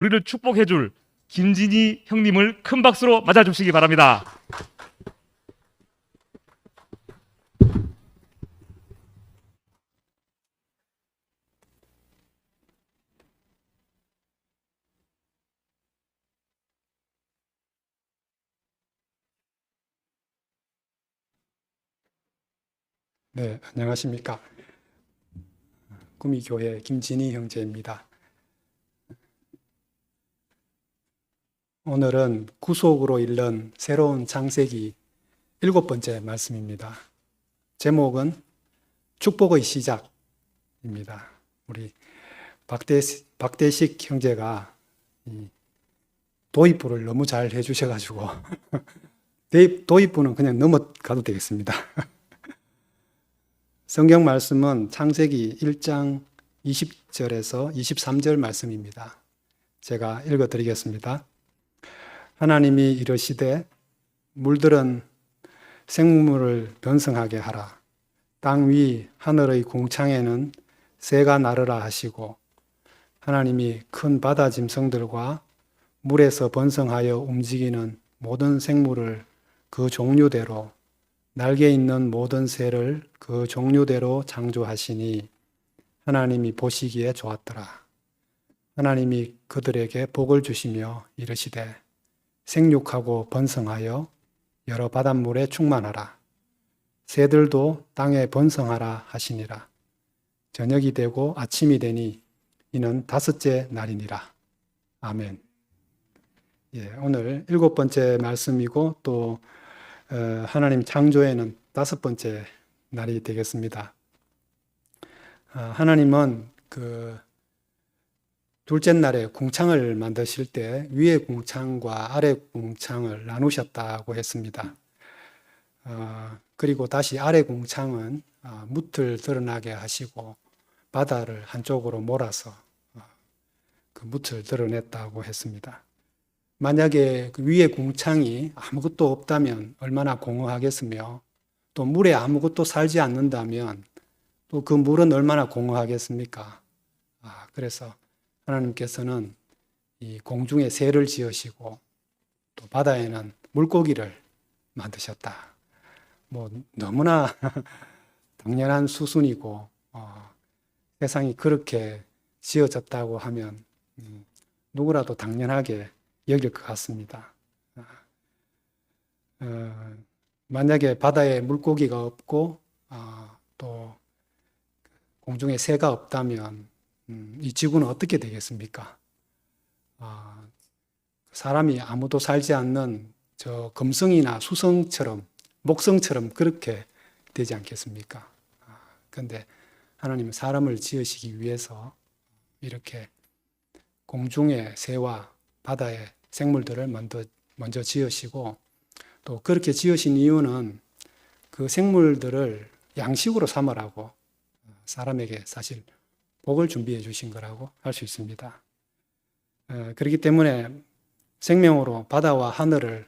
우리를 축복해줄 김진희 형님을 큰 박수로 맞아주시기 바랍니다. 네, 안녕하십니까. 구미교회 김진희 형제입니다. 오늘은 구속으로 읽는 새로운 창세기 7번째 말씀입니다. 제목은 축복의 시작입니다. 우리 박대식 형제가 이 도입부를 너무 잘 해주셔가지고 도입부는 그냥 넘어가도 되겠습니다. 성경 말씀은 창세기 1장 20절에서 23절 말씀입니다. 제가 읽어드리겠습니다. 하나님이 이르시되 물들은 생물을 번성하게 하라. 땅 위 하늘의 궁창에는 새가 나르라 하시고 하나님이 큰 바다 짐승들과 물에서 번성하여 움직이는 모든 생물을 그 종류대로 날개 있는 모든 새를 그 종류대로 창조하시니 하나님이 보시기에 좋았더라. 하나님이 그들에게 복을 주시며 이르시되 생육하고 번성하여 여러 바닷물에 충만하라. 새들도 땅에 번성하라 하시니라. 저녁이 되고 아침이 되니 이는 5째 날이니라. 아멘. 오늘 7번째 말씀이고 또 하나님 창조에는 5번째 날이 되겠습니다. 하나님은 그 둘째 날에 궁창을 만드실 때 위에 궁창과 아래 궁창을 나누셨다고 했습니다. 그리고 다시 아래 궁창은 뭇을 드러나게 하시고 바다를 한쪽으로 몰아서 그 뭇을 드러냈다고 했습니다. 만약에 그 위에 궁창이 아무것도 없다면 얼마나 공허하겠으며 또 물에 아무것도 살지 않는다면 또 그 물은 얼마나 공허하겠습니까? 그래서 하나님께서는 이 공중에 새를 지으시고 또 바다에는 물고기를 만드셨다. 뭐 너무나 당연한 수순이고 세상이 그렇게 지어졌다고 하면 누구라도 당연하게 여길 것 같습니다. 만약에 바다에 물고기가 없고 또 공중에 새가 없다면 이 지구는 어떻게 되겠습니까? 사람이 아무도 살지 않는 저 금성이나 수성처럼 목성처럼 그렇게 되지 않겠습니까? 그런데 하나님은 사람을 지으시기 위해서 이렇게 공중의 새와 바다의 생물들을 먼저 지으시고 또 그렇게 지으신 이유는 그 생물들을 양식으로 삼으라고 사람에게 사실 복을 준비해 주신 거라고 할 수 있습니다. 그렇기 때문에 생명으로 바다와 하늘을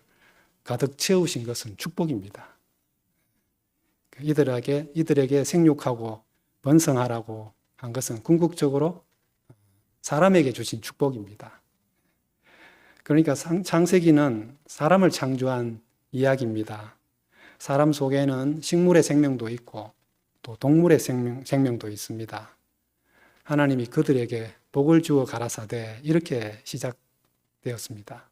가득 채우신 것은 축복입니다. 이들에게 생육하고 번성하라고 한 것은 궁극적으로 사람에게 주신 축복입니다. 그러니까 창세기는 사람을 창조한 이야기입니다. 사람 속에는 식물의 생명도 있고 또 동물의 생명도 있습니다. 하나님이 그들에게 복을 주어 가라사대 이렇게 시작되었습니다.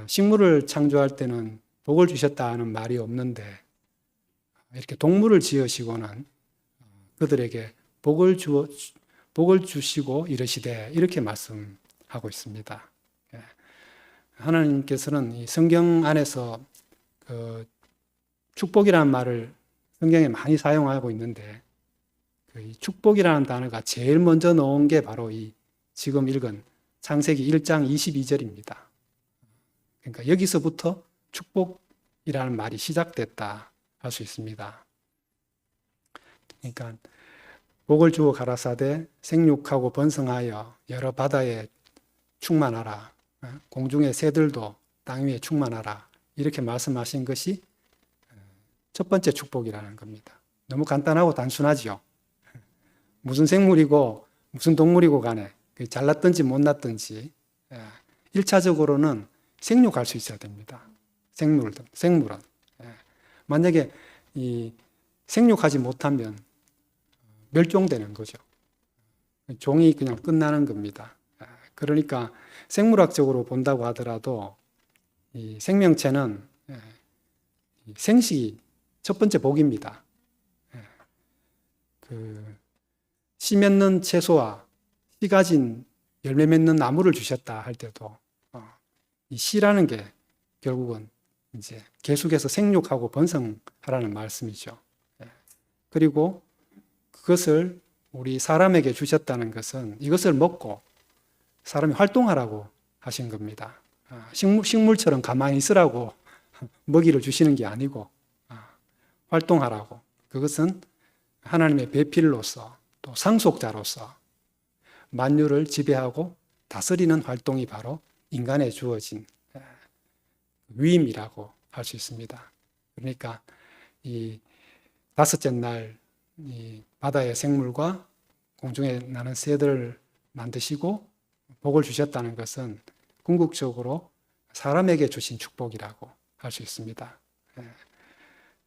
식물을 창조할 때는 복을 주셨다는 말이 없는데 이렇게 동물을 지으시고는 그들에게 복을 주시고 이르시되 이렇게 말씀하고 있습니다. 하나님께서는 이 성경 안에서 그 축복이라는 말을 성경에 많이 사용하고 있는데 그 축복이라는 단어가 제일 먼저 넣은 게 바로 이 지금 읽은 창세기 1장 22절입니다. 그러니까 여기서부터 축복이라는 말이 시작됐다 할 수 있습니다. 그러니까 복을 주어 가라사대 생육하고 번성하여 여러 바다에 충만하라. 공중의 새들도 땅 위에 충만하라. 이렇게 말씀하신 것이 첫 번째 축복이라는 겁니다. 너무 간단하고 단순하죠. 무슨 생물이고 무슨 동물이고 간에 잘났든지 못났든지 1차적으로는 생육할 수 있어야 됩니다. 생물은. 만약에 이 생육하지 못하면 멸종되는 거죠. 종이 그냥 끝나는 겁니다. 그러니까 생물학적으로 본다고 하더라도 이 생명체는 생식이 첫 번째 복입니다. 씨 맺는 채소와 씨 가진 열매 맺는 나무를 주셨다 할 때도 이 씨라는 게 결국은 이제 계속해서 생육하고 번성하라는 말씀이죠. 그리고 그것을 우리 사람에게 주셨다는 것은 이것을 먹고 사람이 활동하라고 하신 겁니다. 식물처럼 가만히 있으라고 먹이를 주시는 게 아니고 활동하라고. 그것은 하나님의 배필로서 또 상속자로서 만유를 지배하고 다스리는 활동이 바로 인간에 주어진 위임이라고 할 수 있습니다. 그러니까 이 다섯째 날 이 바다의 생물과 공중에 나는 새들을 만드시고 복을 주셨다는 것은 궁극적으로 사람에게 주신 축복이라고 할 수 있습니다.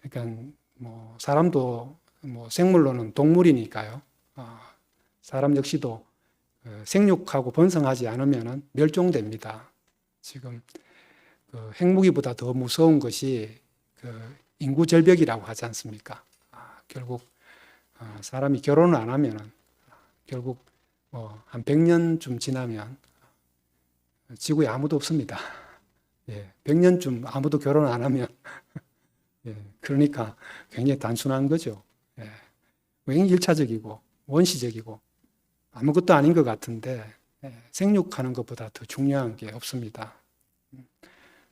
그러니까 뭐 사람도 뭐 생물로는 동물이니까요. 사람 역시도 생육하고 번성하지 않으면 멸종됩니다. 지금 그 핵무기보다 더 무서운 것이 그 인구 절벽이라고 하지 않습니까? 결국 사람이 결혼을 안 하면 결국 한 100년쯤 지나면 지구에 아무도 없습니다. 100년쯤 아무도 결혼 안 하면 그러니까 굉장히 단순한 거죠. 굉장히 1차적이고 원시적이고 아무것도 아닌 것 같은데 생육하는 것보다 더 중요한 게 없습니다.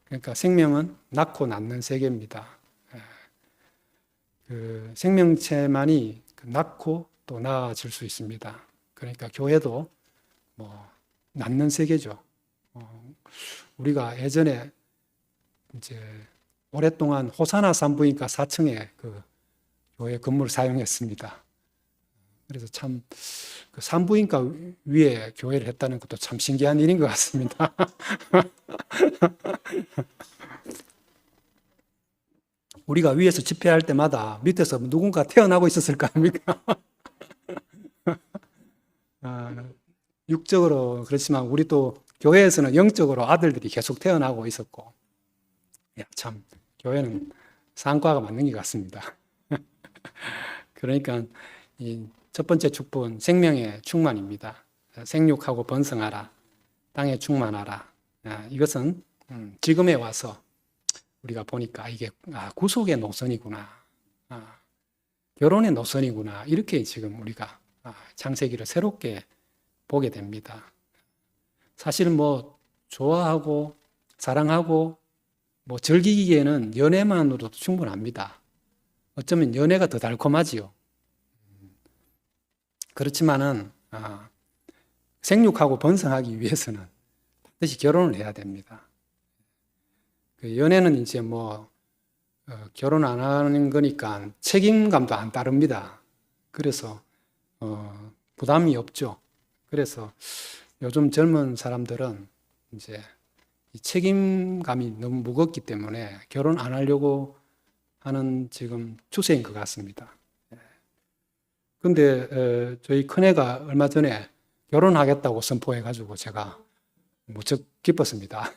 그러니까 생명은 낳고 낳는 세계입니다. 그 생명체만이 낳고 또 나아질 수 있습니다. 그러니까 교회도 뭐 낳는 세계죠. 우리가 예전에 이제 오랫동안 호사나 산부인과 4층에 그 교회 건물을 사용했습니다. 그래서 참 그 산부인과 위에 교회를 했다는 것도 참 신기한 일인 것 같습니다. 우리가 위에서 집회할 때마다 밑에서 누군가 태어나고 있었을 거 아닙니까? 육적으로 그렇지만 우리 또 교회에서는 영적으로 아들들이 계속 태어나고 있었고, 참 교회는 상과가 맞는 것 같습니다. 그러니까 이 첫 번째 축복은 생명의 충만입니다. 생육하고 번성하라, 땅에 충만하라. 이것은 지금에 와서 우리가 보니까 이게 구속의 노선이구나, 결혼의 노선이구나, 이렇게 지금 우리가 창세기를 새롭게 보게 됩니다. 사실 뭐 좋아하고 사랑하고 뭐 즐기기에는 연애만으로도 충분합니다. 어쩌면 연애가 더 달콤하지요. 그렇지만은 생육하고 번성하기 위해서는 반드시 결혼을 해야 됩니다. 그 연애는 이제 뭐 결혼 안 하는 거니까 책임감도 안 따릅니다. 그래서 부담이 없죠. 그래서 요즘 젊은 사람들은 이제 이 책임감이 너무 무겁기 때문에 결혼 안 하려고 하는 지금 추세인 것 같습니다. 근데 저희 큰애가 얼마 전에 결혼하겠다고 선포해가지고 제가 무척 기뻤습니다.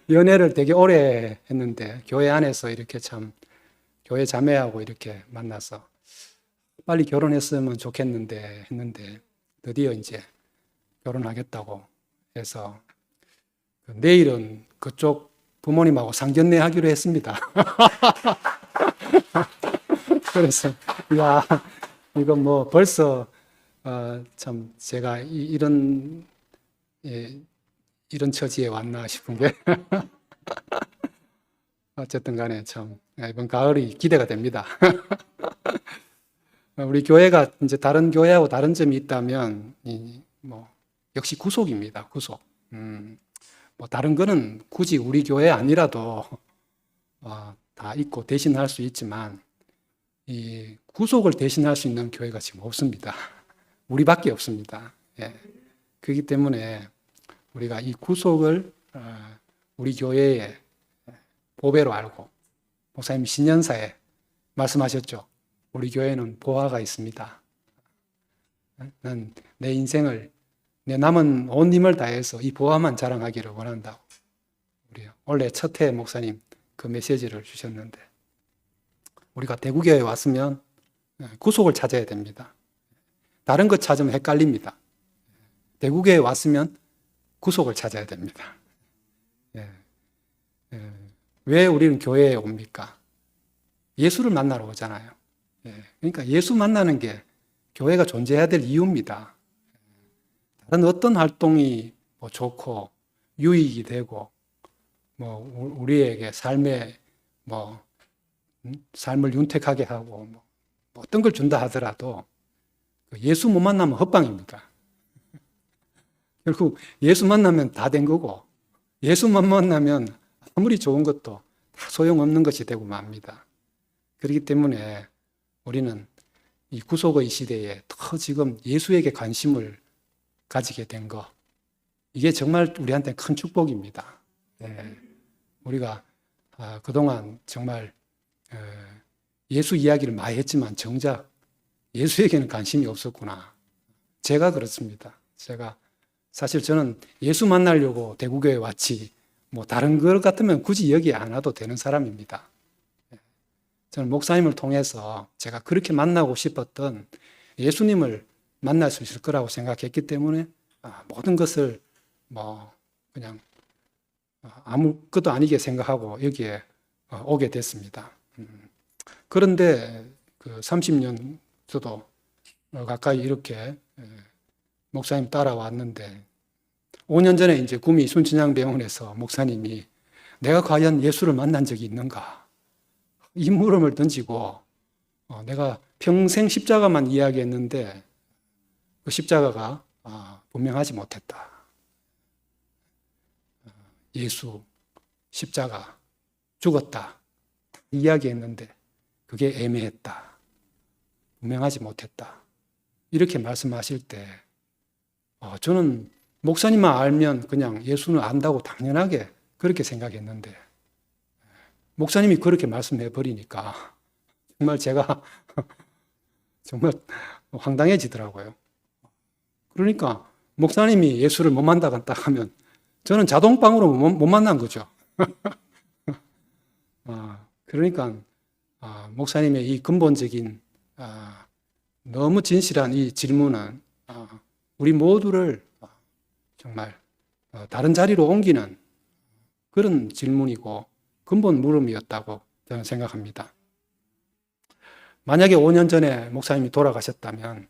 연애를 되게 오래 했는데 교회 안에서 이렇게 참 교회 자매하고 이렇게 만나서 빨리 결혼했으면 좋겠는데 했는데 드디어 이제 결혼하겠다고 해서 내일은 그쪽 부모님하고 상견례 하기로 했습니다. 그래서 야, 이거 뭐 벌써 참 제가 이런 처지에 왔나 싶은 게 어쨌든 간에 참 이번 가을이 기대가 됩니다. 우리 교회가 이제 다른 교회하고 다른 점이 있다면 뭐 역시 구속입니다. 구속. 뭐 다른 거는 굳이 우리 교회 아니라도 다 있고 대신할 수 있지만 이 구속을 대신할 수 있는 교회가 지금 없습니다. 우리밖에 없습니다. 예. 그렇기 때문에 우리가 이 구속을 우리 교회의 보배로 알고, 목사님 신년사에 말씀하셨죠. 우리 교회는 보화가 있습니다. 난 내 인생을, 내 남은 온 힘을 다해서 이 보화만 자랑하기를 원한다고. 우리 원래 첫 해 목사님 그 메시지를 주셨는데, 우리가 대구교회에 왔으면 구속을 찾아야 됩니다. 다른 것 찾으면 헷갈립니다. 대구교회에 왔으면 구속을 찾아야 됩니다. 왜 우리는 교회에 옵니까? 예수를 만나러 오잖아요. 그러니까 예수 만나는 게 교회가 존재해야 될 이유입니다. 다른 어떤 활동이 뭐 좋고 유익이 되고 뭐 우리에게 삶의 뭐 삶을 윤택하게 하고 뭐 어떤 걸 준다 하더라도 예수 못 만나면 헛방입니다. 결국 예수 만나면 다 된 거고, 예수만 만나면 아무리 좋은 것도 다 소용없는 것이 되고 맙니다. 그렇기 때문에 우리는 이 구속의 시대에 더 지금 예수에게 관심을 가지게 된 거, 이게 정말 우리한테 큰 축복입니다. 우리가 그동안 정말 예수 이야기를 많이 했지만 정작 예수에게는 관심이 없었구나. 제가 그렇습니다. 사실 저는 예수 만나려고 대구교회 왔지 뭐 다른 것 같으면 굳이 여기 안 와도 되는 사람입니다. 저는 목사님을 통해서 제가 그렇게 만나고 싶었던 예수님을 만날 수 있을 거라고 생각했기 때문에 모든 것을 뭐 그냥 아무것도 아니게 생각하고 여기에 오게 됐습니다. 그런데 그 30년 저도 가까이 이렇게 목사님 따라왔는데 5년 전에 이제 구미 순천향병원에서 목사님이 내가 과연 예수를 만난 적이 있는가? 이 물음을 던지고 내가 평생 십자가만 이야기했는데 그 십자가가 분명하지 못했다. 예수, 십자가, 죽었다. 이야기했는데 그게 애매했다. 분명하지 못했다. 이렇게 말씀하실 때 저는 목사님만 알면 그냥 예수는 안다고 당연하게 그렇게 생각했는데 목사님이 그렇게 말씀해 버리니까 정말 제가 정말 황당해지더라고요. 그러니까 목사님이 예수를 못 만나겠다 하면 저는 자동방으로 못 만난 거죠. 그러니까 목사님의 이 근본적인 너무 진실한 이 질문은 우리 모두를 정말 다른 자리로 옮기는 그런 질문이고 근본 물음이었다고 저는 생각합니다. 만약에 5년 전에 목사님이 돌아가셨다면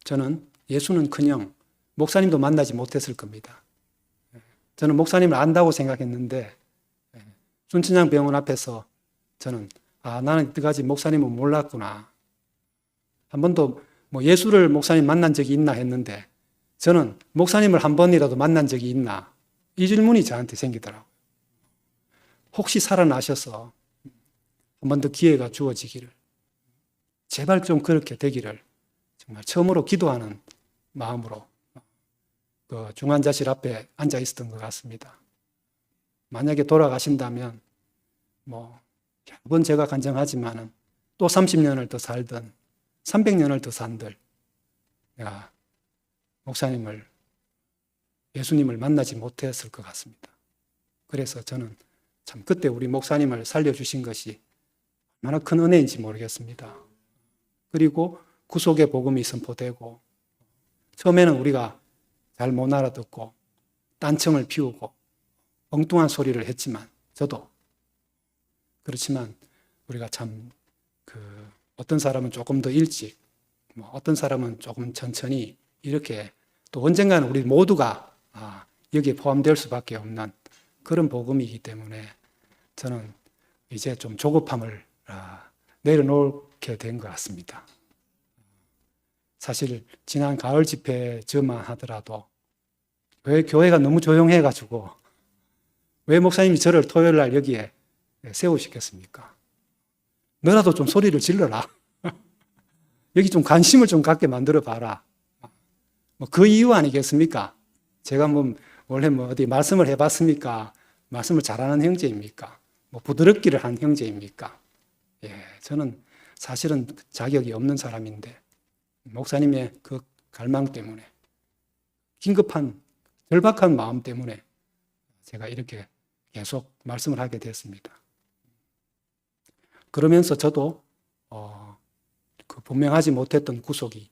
저는 예수는커녕 목사님도 만나지 못했을 겁니다. 저는 목사님을 안다고 생각했는데 순천향병원 앞에서 저는 나는 이때까지 목사님은 몰랐구나. 한 번도 뭐 예수를 목사님 만난 적이 있나 했는데 저는 목사님을 한 번이라도 만난 적이 있나? 이 질문이 저한테 생기더라고요. 혹시 살아나셔서 한 번 더 기회가 주어지기를, 제발 좀 그렇게 되기를 정말 처음으로 기도하는 마음으로 그 중환자실 앞에 앉아 있었던 것 같습니다. 만약에 돌아가신다면 뭐 여러 번 제가 간증하지만은 또 30년을 더 살든 300년을 더 산들 내가 목사님을, 예수님을 만나지 못했을 것 같습니다. 그래서 저는 참 그때 우리 목사님을 살려주신 것이 얼마나 큰 은혜인지 모르겠습니다. 그리고 구속의 복음이 선포되고 처음에는 우리가 잘 못 알아듣고 딴청을 피우고 엉뚱한 소리를 했지만 저도 그렇지만 우리가 참 어떤 사람은 조금 더 일찍 뭐 어떤 사람은 조금 천천히 이렇게 또 언젠가는 우리 모두가 여기에 포함될 수밖에 없는 그런 복음이기 때문에 저는 이제 좀 조급함을 내려놓게 된 것 같습니다. 사실 지난 가을 집회 저만 하더라도 왜 교회가 너무 조용해가지고 왜 목사님이 저를 토요일 날 여기에 세우시겠습니까? 너라도 좀 소리를 질러라. 여기 좀 관심을 좀 갖게 만들어 봐라. 뭐 그 이유 아니겠습니까? 제가 뭐 원래 뭐 어디 말씀을 해봤습니까? 말씀을 잘하는 형제입니까? 뭐 부드럽기를 한 형제입니까? 예, 저는 사실은 자격이 없는 사람인데 목사님의 그 갈망 때문에 긴급한 절박한 마음 때문에 제가 이렇게 계속 말씀을 하게 됐습니다. 그러면서 저도 그 분명하지 못했던 구속이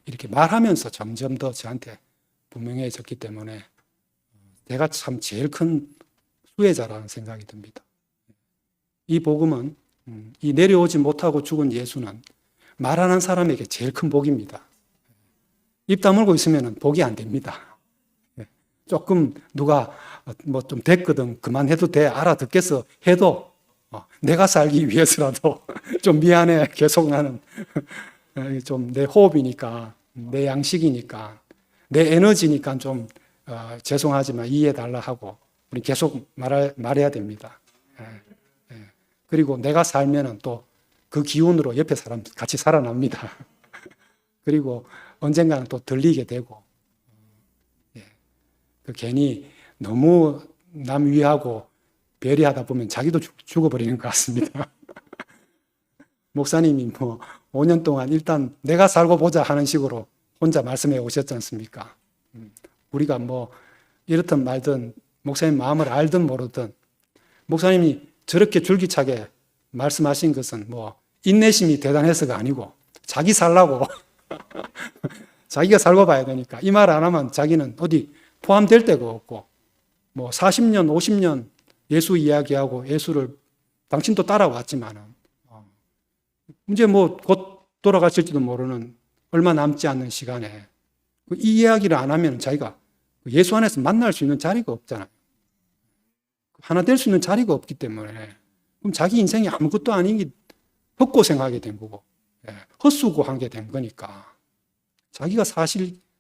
이렇게 말하면서 점점 더 저한테 분명해졌기 때문에 내가 참 제일 큰 수혜자라는 생각이 듭니다. 이 복음은 이 내려오지 못하고 죽은 예수는 말하는 사람에게 제일 큰 복입니다. 입 다물고 있으면 복이 안 됩니다. 조금 누가 뭐 좀 됐거든 그만해도 돼 알아듣겠어 해도 내가 살기 위해서라도 좀 미안해 계속 나는 좀 내 호흡이니까 내 양식이니까 내 에너지니까 좀 죄송하지만 이해해달라 하고 우리 계속 말해야 됩니다. 그리고 내가 살면은 또 그 기운으로 옆에 사람 같이 살아납니다. 그리고 언젠가는 또 들리게 되고 그 괜히 너무 남 위하고 배려하다 보면 자기도 죽어버리는 것 같습니다. 목사님이 뭐 5년 동안 일단 내가 살고 보자 하는 식으로 혼자 말씀해 오셨지 않습니까? 우리가 뭐 이렇든 말든 목사님 마음을 알든 모르든 목사님이 저렇게 줄기차게 말씀하신 것은 뭐 인내심이 대단해서가 아니고 자기 살라고 자기가 살고 봐야 되니까 이 말 안 하면 자기는 어디 포함될 데가 없고 뭐 40년 50년 예수 이야기하고 예수를 당신도 따라왔지만은 이제 뭐 곧 돌아가실지도 모르는 얼마 남지 않는 시간에 이 이야기를 안 하면 자기가 예수 안에서 만날 수 있는 자리가 없잖아요. 하나 될 수 있는 자리가 없기 때문에 그럼 자기 인생이 아무것도 아닌 헛고생하게 된 거고 헛수고하게 된 거니까 자기가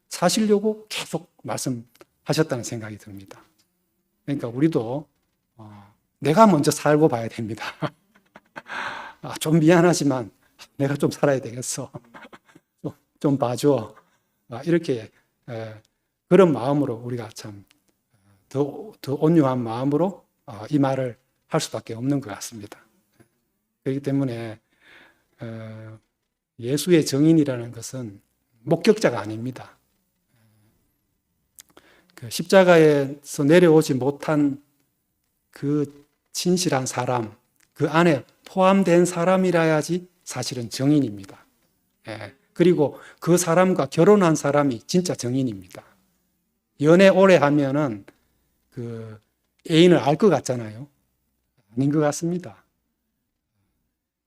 사시려고 계속 말씀하셨다는 생각이 듭니다. 그러니까 우리도 내가 먼저 살고 봐야 됩니다. 좀 미안하지만 내가 좀 살아야 되겠어. 좀 봐줘. 이렇게 그런 마음으로 우리가 참 더 온유한 마음으로 이 말을 할 수밖에 없는 것 같습니다. 그렇기 때문에 예수의 증인이라는 것은 목격자가 아닙니다. 그 십자가에서 내려오지 못한 그 진실한 사람, 그 안에 포함된 사람이라야지 사실은 증인입니다. 그리고 그 사람과 결혼한 사람이 진짜 증인입니다. 연애 오래 하면은 그 애인을 알 것 같잖아요. 아닌 것 같습니다.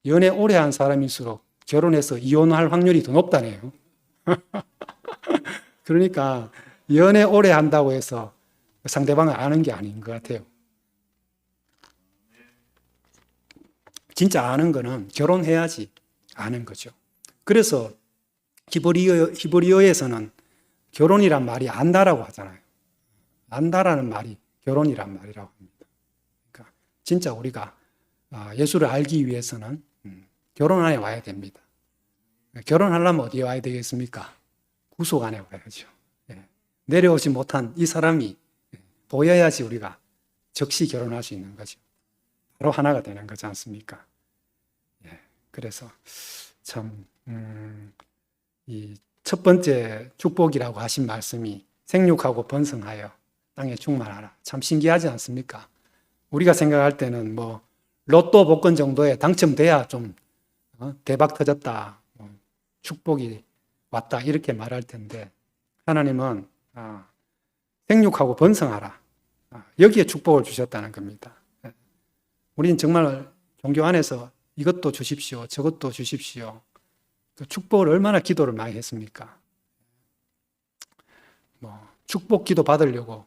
연애 오래 한 사람일수록 결혼해서 이혼할 확률이 더 높다네요. 그러니까 연애 오래 한다고 해서 상대방을 아는 게 아닌 것 같아요. 진짜 아는 거는 결혼해야지 아는 거죠. 그래서 히브리어에서는 결혼이란 말이 안다라고 하잖아요. 안다라는 말이 결혼이란 말이라고 합니다. 그러니까 진짜 우리가 예수를 알기 위해서는 결혼 안에 와야 됩니다. 결혼하려면 어디에 와야 되겠습니까? 구속 안에 와야죠. 내려오지 못한 이 사람이 보여야지 우리가 즉시 결혼할 수 있는 거죠. 바로 하나가 되는 거지 않습니까? 그래서 참 이 첫 번째 축복이라고 하신 말씀이 생육하고 번성하여 땅에 충만하라. 참 신기하지 않습니까? 우리가 생각할 때는 뭐 로또 복권 정도에 당첨돼야 좀 대박 터졌다, 축복이 왔다 이렇게 말할 텐데 하나님은 생육하고 번성하라. 여기에 축복을 주셨다는 겁니다. 우리는 정말 종교 안에서 이것도 주십시오, 저것도 주십시오. 그 축복을 얼마나 기도를 많이 했습니까? 뭐 축복 기도 받으려고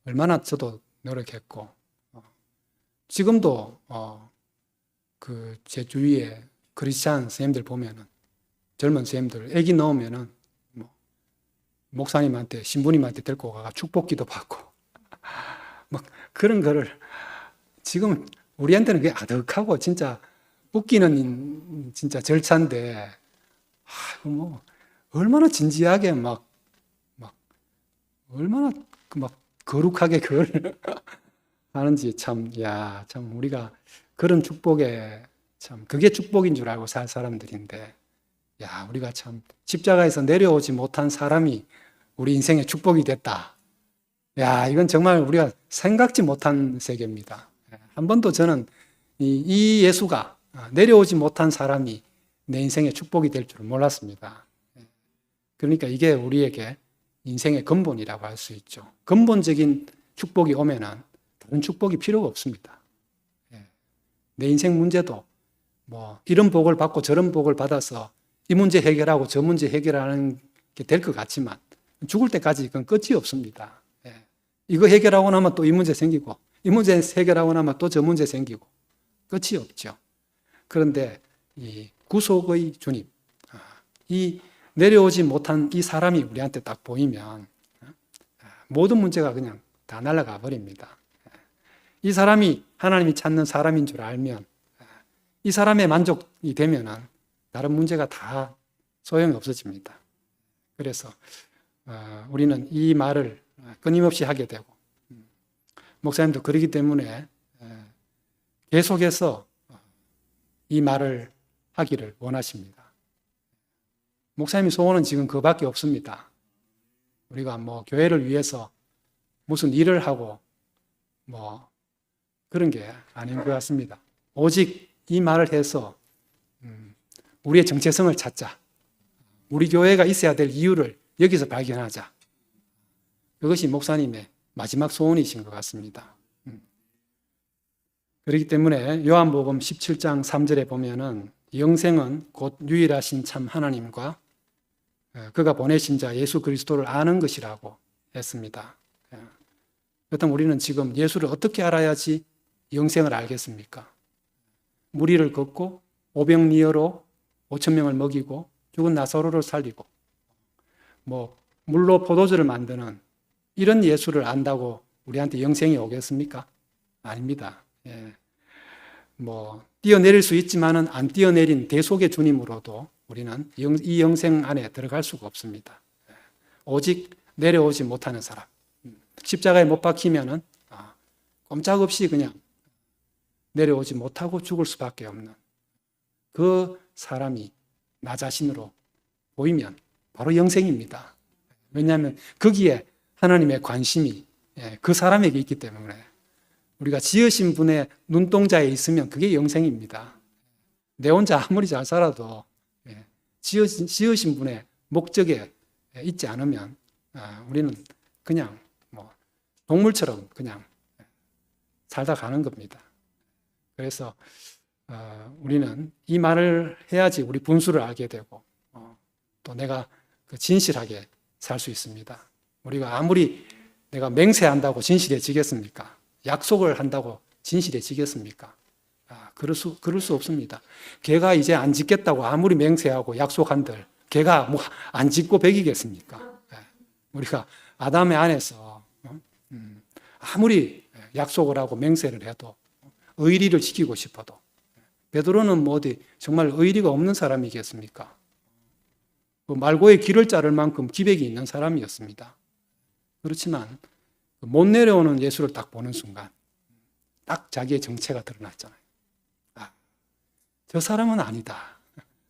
얼마나 저도 노력했고 지금도 그 제 주위에 크리스찬 선생님들 보면은 젊은 선생님들 애기 넣으면은 뭐 목사님한테 신부님한테 데리고 가가 축복 기도 받고 뭐 그런 거를 지금 우리한테는 그게 아득하고 진짜 웃기는 진짜 절차인데 뭐 얼마나 진지하게 막 얼마나 막 거룩하게 그걸 하는지 참 우리가 그런 축복에 참 그게 축복인 줄 알고 살 사람들인데, 우리가 참 십자가에서 내려오지 못한 사람이 우리 인생의 축복이 됐다. 이건 정말 우리가 생각지 못한 세계입니다. 한 번도 저는 이 예수가 내려오지 못한 사람이 내 인생의 축복이 될 줄 몰랐습니다. 그러니까 이게 우리에게 인생의 근본이라고 할 수 있죠. 근본적인 축복이 오면은 다른 축복이 필요가 없습니다. 내 인생 문제도 뭐 이런 복을 받고 저런 복을 받아서 이 문제 해결하고 저 문제 해결하는 게 될 것 같지만 죽을 때까지 그건 끝이 없습니다. 이거 해결하고 나면 또 이 문제 생기고 이 문제 해결하고 나면 또 저 문제 생기고 끝이 없죠. 그런데 이 구속의 주님, 이 내려오지 못한 이 사람이 우리한테 딱 보이면 모든 문제가 그냥 다 날아가 버립니다. 이 사람이 하나님이 찾는 사람인 줄 알면, 이 사람의 만족이 되면은 다른 문제가 다 소용이 없어집니다. 그래서 우리는 이 말을 끊임없이 하게 되고, 목사님도 그러기 때문에 계속해서 이 말을 하기를 원하십니다. 목사님의 소원은 지금 그밖에 없습니다. 우리가 뭐 교회를 위해서 무슨 일을 하고 뭐 그런 게 아닌 것 같습니다. 오직 이 말을 해서 우리의 정체성을 찾자. 우리 교회가 있어야 될 이유를 여기서 발견하자. 그것이 목사님의 마지막 소원이신 것 같습니다. 그렇기 때문에 요한복음 17장 3절에 보면은 영생은 곧 유일하신 참 하나님과 그가 보내신 자 예수 그리스도를 아는 것이라고 했습니다. 그렇다면 우리는 지금 예수를 어떻게 알아야지 영생을 알겠습니까? 무리를 걷고 오병리어로 5천 명을 먹이고 죽은 나사로를 살리고 뭐 물로 포도주를 만드는 이런 예수를 안다고 우리한테 영생이 오겠습니까? 아닙니다. 뭐 뛰어내릴 수 있지만은 안 뛰어내린 대속의 주님으로도 우리는 이 영생 안에 들어갈 수가 없습니다. 오직 내려오지 못하는 사람, 십자가에 못 박히면은 꼼짝없이 그냥 내려오지 못하고 죽을 수밖에 없는 그 사람이 나 자신으로 보이면 바로 영생입니다. 왜냐하면 거기에 하나님의 관심이 그 사람에게 있기 때문에, 우리가 지으신 분의 눈동자에 있으면 그게 영생입니다. 내 혼자 아무리 잘 살아도 지으신 분의 목적에 있지 않으면 우리는 그냥 뭐 동물처럼 그냥 살다 가는 겁니다. 그래서 우리는 이 말을 해야지 우리 분수를 알게 되고 또 내가 진실하게 살 수 있습니다. 우리가 아무리 내가 맹세한다고 진실해지겠습니까? 약속을 한다고 진실해지겠습니까? 그럴 수 없습니다. 걔가 이제 안 짓겠다고 아무리 맹세하고 약속한들 걔가 뭐 안 짓고 배기겠습니까? 우리가 아담의 안에서 아무리 약속을 하고 맹세를 해도 의리를 지키고 싶어도, 베드로는 뭐 어디 정말 의리가 없는 사람이겠습니까? 그 말고의 길을 자를 만큼 기백이 있는 사람이었습니다. 그렇지만 못 내려오는 예수를 딱 보는 순간 딱 자기의 정체가 드러났잖아요. 저 사람은 아니다.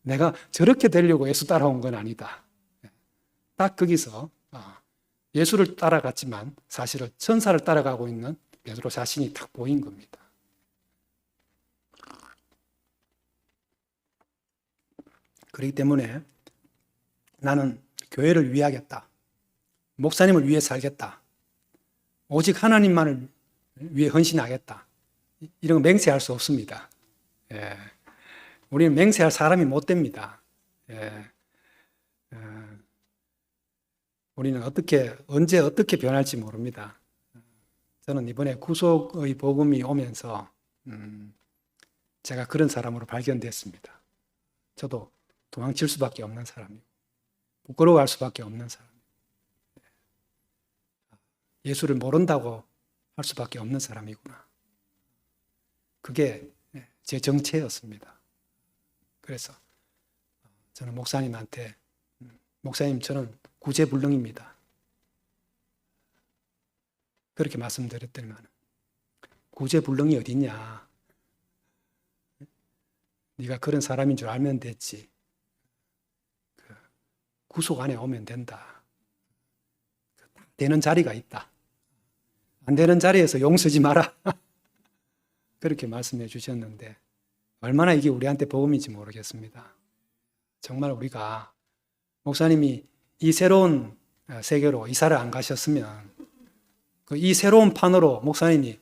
내가 저렇게 되려고 예수 따라온 건 아니다. 딱 거기서 예수를 따라갔지만 사실은 천사를 따라가고 있는 베드로 자신이 딱 보인 겁니다. 그렇기 때문에 나는 교회를 위하겠다. 목사님을 위해 살겠다. 오직 하나님만을 위해 헌신하겠다. 이런 거 맹세할 수 없습니다. 우리는 맹세할 사람이 못 됩니다. 우리는 언제 어떻게 변할지 모릅니다. 저는 이번에 구속의 복음이 오면서 제가 그런 사람으로 발견됐습니다. 저도 도망칠 수밖에 없는 사람이고 부끄러워할 수밖에 없는 사람, 예수를 모른다고 할 수밖에 없는 사람이구나. 그게 제 정체였습니다. 그래서 저는 목사님한테, 목사님 저는 구제불능입니다. 그렇게 말씀드렸더니만 구제불능이 어딨냐. 네가 그런 사람인 줄 알면 됐지. 구속 안에 오면 된다. 되는 자리가 있다. 안 되는 자리에서 용 쓰지 마라. 그렇게 말씀해 주셨는데 얼마나 이게 우리한테 복음인지 모르겠습니다. 정말 우리가 목사님이 이 새로운 세계로 이사를 안 가셨으면 이 새로운 판으로 목사님이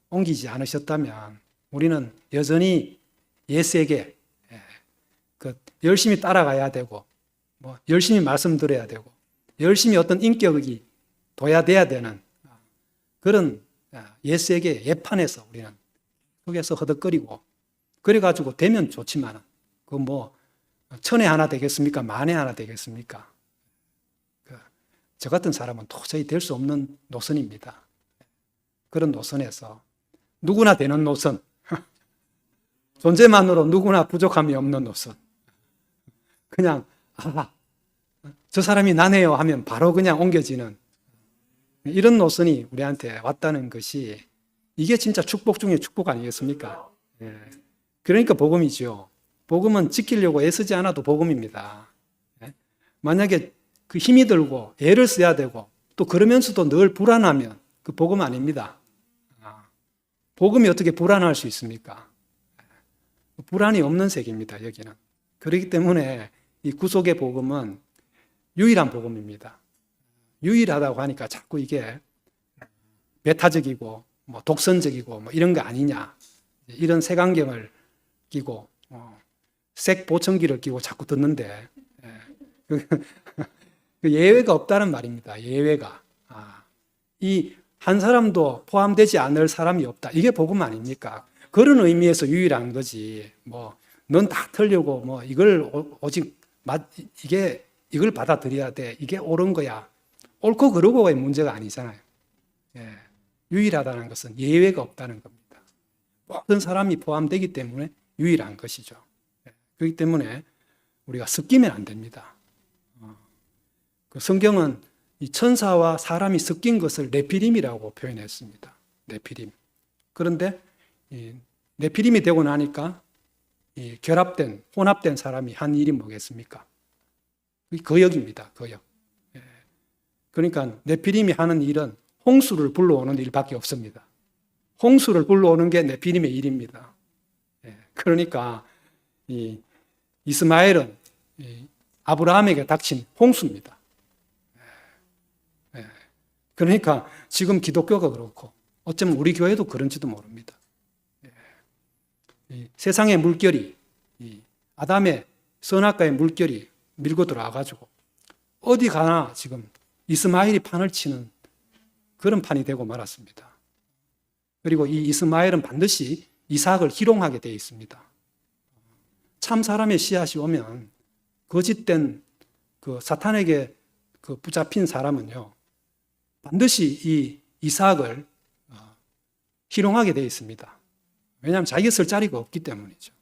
옮기지 않으셨다면 우리는 여전히 옛세계 열심히 따라가야 되고 열심히 말씀 드려야 되고 열심히 어떤 인격이 둬야 되는 그런 옛세계 옛판에서 우리는 속에서 허덕거리고 그래가지고 되면 좋지만 그 천에 하나 되겠습니까? 만에 하나 되겠습니까? 저 같은 사람은 도저히 될 수 없는 노선입니다. 그런 노선에서 누구나 되는 노선, 존재만으로 누구나 부족함이 없는 노선. 그냥 저 사람이 나네요 하면 바로 그냥 옮겨지는 이런 노선이 우리한테 왔다는 것이 이게 진짜 축복 중에 축복 아니겠습니까? 그러니까 복음이죠. 복음은 지키려고 애쓰지 않아도 복음입니다. 만약에 그 힘이 들고 애를 써야 되고 또 그러면서도 늘 불안하면 그 복음 아닙니다. 복음이 어떻게 불안할 수 있습니까? 불안이 없는 세계입니다, 여기는. 그렇기 때문에 이 구속의 복음은 유일한 복음입니다. 유일하다고 하니까 자꾸 이게 배타적이고 독선적이고 이런 거 아니냐. 이런 색안경을 끼고 색보청기를 끼고 자꾸 듣는데 그 예외가 없다는 말입니다. 예외가. 이 한 사람도 포함되지 않을 사람이 없다. 이게 복음 아닙니까? 그런 의미에서 유일한 거지. 넌 다 틀리고 이걸 오직 이걸 받아들여야 돼. 이게 옳은 거야. 옳고 그르고의 문제가 아니잖아요. 유일하다는 것은 예외가 없다는 겁니다. 모든 사람이 포함되기 때문에 유일한 것이죠. 그렇기 때문에 우리가 섞이면 안 됩니다. 그 성경은 이 천사와 사람이 섞인 것을 네피림이라고 표현했습니다. 네피림. 그런데 네피림이 되고 나니까 혼합된 사람이 한 일이 뭐겠습니까? 거역입니다. 거역. 그러니까 네피림이 하는 일은 홍수를 불러오는 일밖에 없습니다. 홍수를 불러오는 게 네피림의 일입니다. 그러니까 이스마엘은 아브라함에게 닥친 홍수입니다. 그러니까 지금 기독교가 그렇고 어쩌면 우리 교회도 그런지도 모릅니다. 세상의 물결이 아담의 선악과의 물결이 밀고 들어와가지고 어디 가나 지금 이스마엘이 판을 치는 그런 판이 되고 말았습니다. 그리고 이 이스마엘은 반드시 이삭을 희롱하게 되어 있습니다. 참 사람의 씨앗이 오면 거짓된 그 사탄에게 그 붙잡힌 사람은요 반드시 이 이삭을 희롱하게 되어 있습니다. 왜냐하면 자기가 쓸 자리가 없기 때문이죠.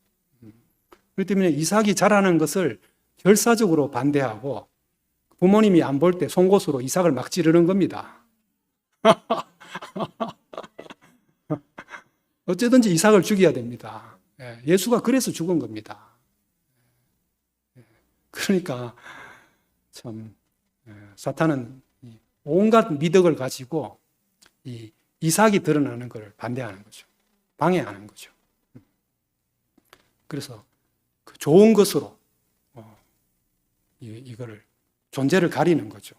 그렇기 때문에 이삭이 자라는 것을 결사적으로 반대하고 부모님이 안 볼 때 송곳으로 이삭을 막 찌르는 겁니다. 어쨌든지 이삭을 죽여야 됩니다. 예수가 그래서 죽은 겁니다. 그러니까 참 사탄은 온갖 미덕을 가지고 이 이삭이 드러나는 것을 반대하는 거죠. 방해하는 거죠. 그래서 그 좋은 것으로 이거를 존재를 가리는 거죠.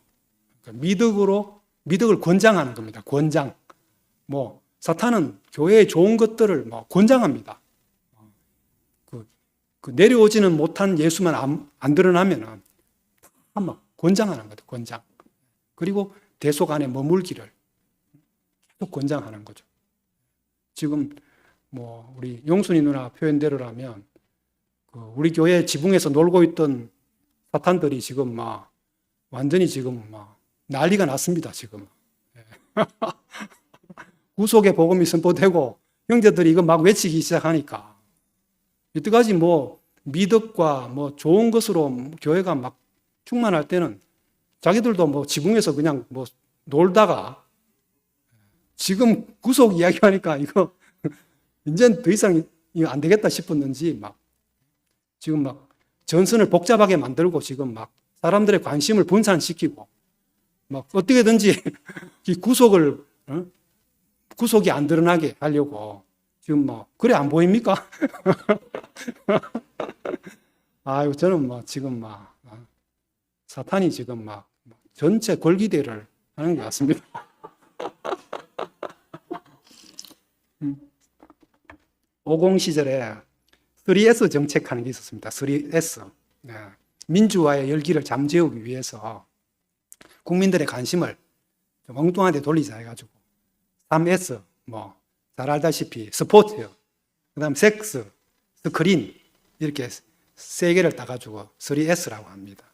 그러니까 미덕을 권장하는 겁니다. 권장. 사탄은 교회의 좋은 것들을 권장합니다. 그 내려오지는 못한 예수만 안 드러나면은 다 권장하는 거죠. 권장. 그리고 대속 안에 머물기를 계속 권장하는 거죠. 지금 우리 용순이 누나 표현대로라면 우리 교회 지붕에서 놀고 있던 사탄들이 지금 완전히 지금 난리가 났습니다. 지금 구속의 복음이 선포되고 형제들이 이거 막 외치기 시작하니까 이때까지 미덕과 좋은 것으로 교회가 막 충만할 때는 자기들도 지붕에서 그냥 놀다가 지금 구속 이야기하니까 이거 이제 더 이상 이거 안 되겠다 싶었는지 막 지금 막 전선을 복잡하게 만들고 지금 막 사람들의 관심을 분산시키고 막 어떻게든지 이 구속을 구속이 안 드러나게 하려고 지금 뭐 그래 안 보입니까? 아유 저는 뭐 지금 막 사탄이 지금 막 전체 권리대를 하는 것 같습니다. 50 시절에 3S 정책하는 게 있었습니다. 3S. 네. 민주화의 열기를 잠재우기 위해서 국민들의 관심을 좀 엉뚱한 데 돌리자 해가지고 3S, 뭐 잘 알다시피 스포츠, 그 다음 섹스, 스크린 이렇게 세 개를 따가지고 3S라고 합니다.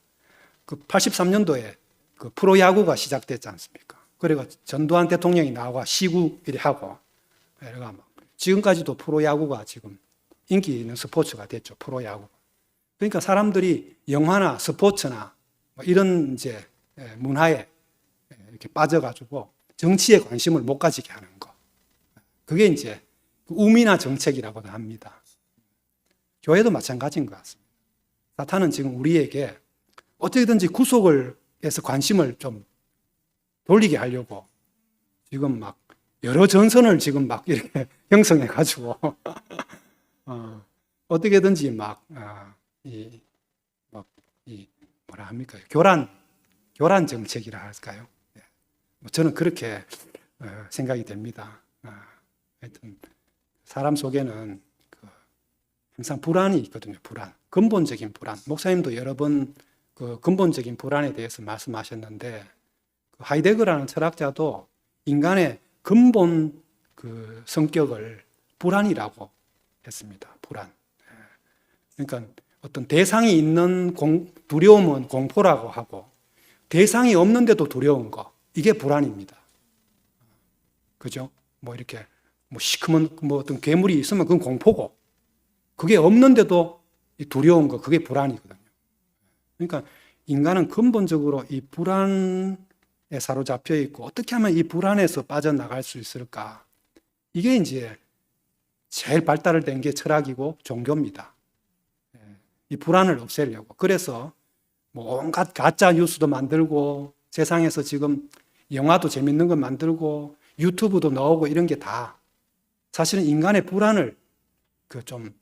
그 83년도에 그 프로야구가 시작됐지 않습니까? 그리고 전두환 대통령이 나와 시구 이렇게 하고 이래가 막 지금까지도 프로야구가 지금 인기 있는 스포츠가 됐죠. 프로야구. 그러니까 사람들이 영화나 스포츠나 뭐 이런 이제 문화에 이렇게 빠져가지고 정치에 관심을 못 가지게 하는 거. 그게 이제 우민화 정책이라고도 합니다. 교회도 마찬가지인 것 같습니다. 사탄은 지금 우리에게 어떻게든지 구속을 해서 관심을 좀 돌리게 하려고 지금 막 여러 전선을 지금 막 이렇게 형성해가지고 어떻게든지 뭐라 합니까? 교란 정책이라 할까요? 저는 그렇게 생각이 됩니다. 하여튼 사람 속에는 항상 불안이 있거든요. 불안, 근본적인 불안. 목사님도 여러 번 그 근본적인 불안에 대해서 말씀하셨는데 하이데거라는 철학자도 인간의 근본 그 성격을 불안이라고 했습니다. 불안. 그러니까 어떤 대상이 있는 두려움은 공포라고 하고 대상이 없는데도 두려운 거 이게 불안입니다. 그죠? 뭐 이렇게 뭐 시커먼 뭐 어떤 괴물이 있으면 그건 공포고 그게 없는데도 두려운 거 그게 불안이거든요. 그러니까 인간은 근본적으로 이 불안에 사로잡혀 있고 어떻게 하면 이 불안에서 빠져나갈 수 있을까? 이게 이제 제일 발달된 게 철학이고 종교입니다. 이 불안을 없애려고. 그래서 뭐 온갖 가짜 뉴스도 만들고 세상에서 지금 영화도 재밌는 거 만들고 유튜브도 나오고 이런 게 다 사실은 인간의 불안을 그 좀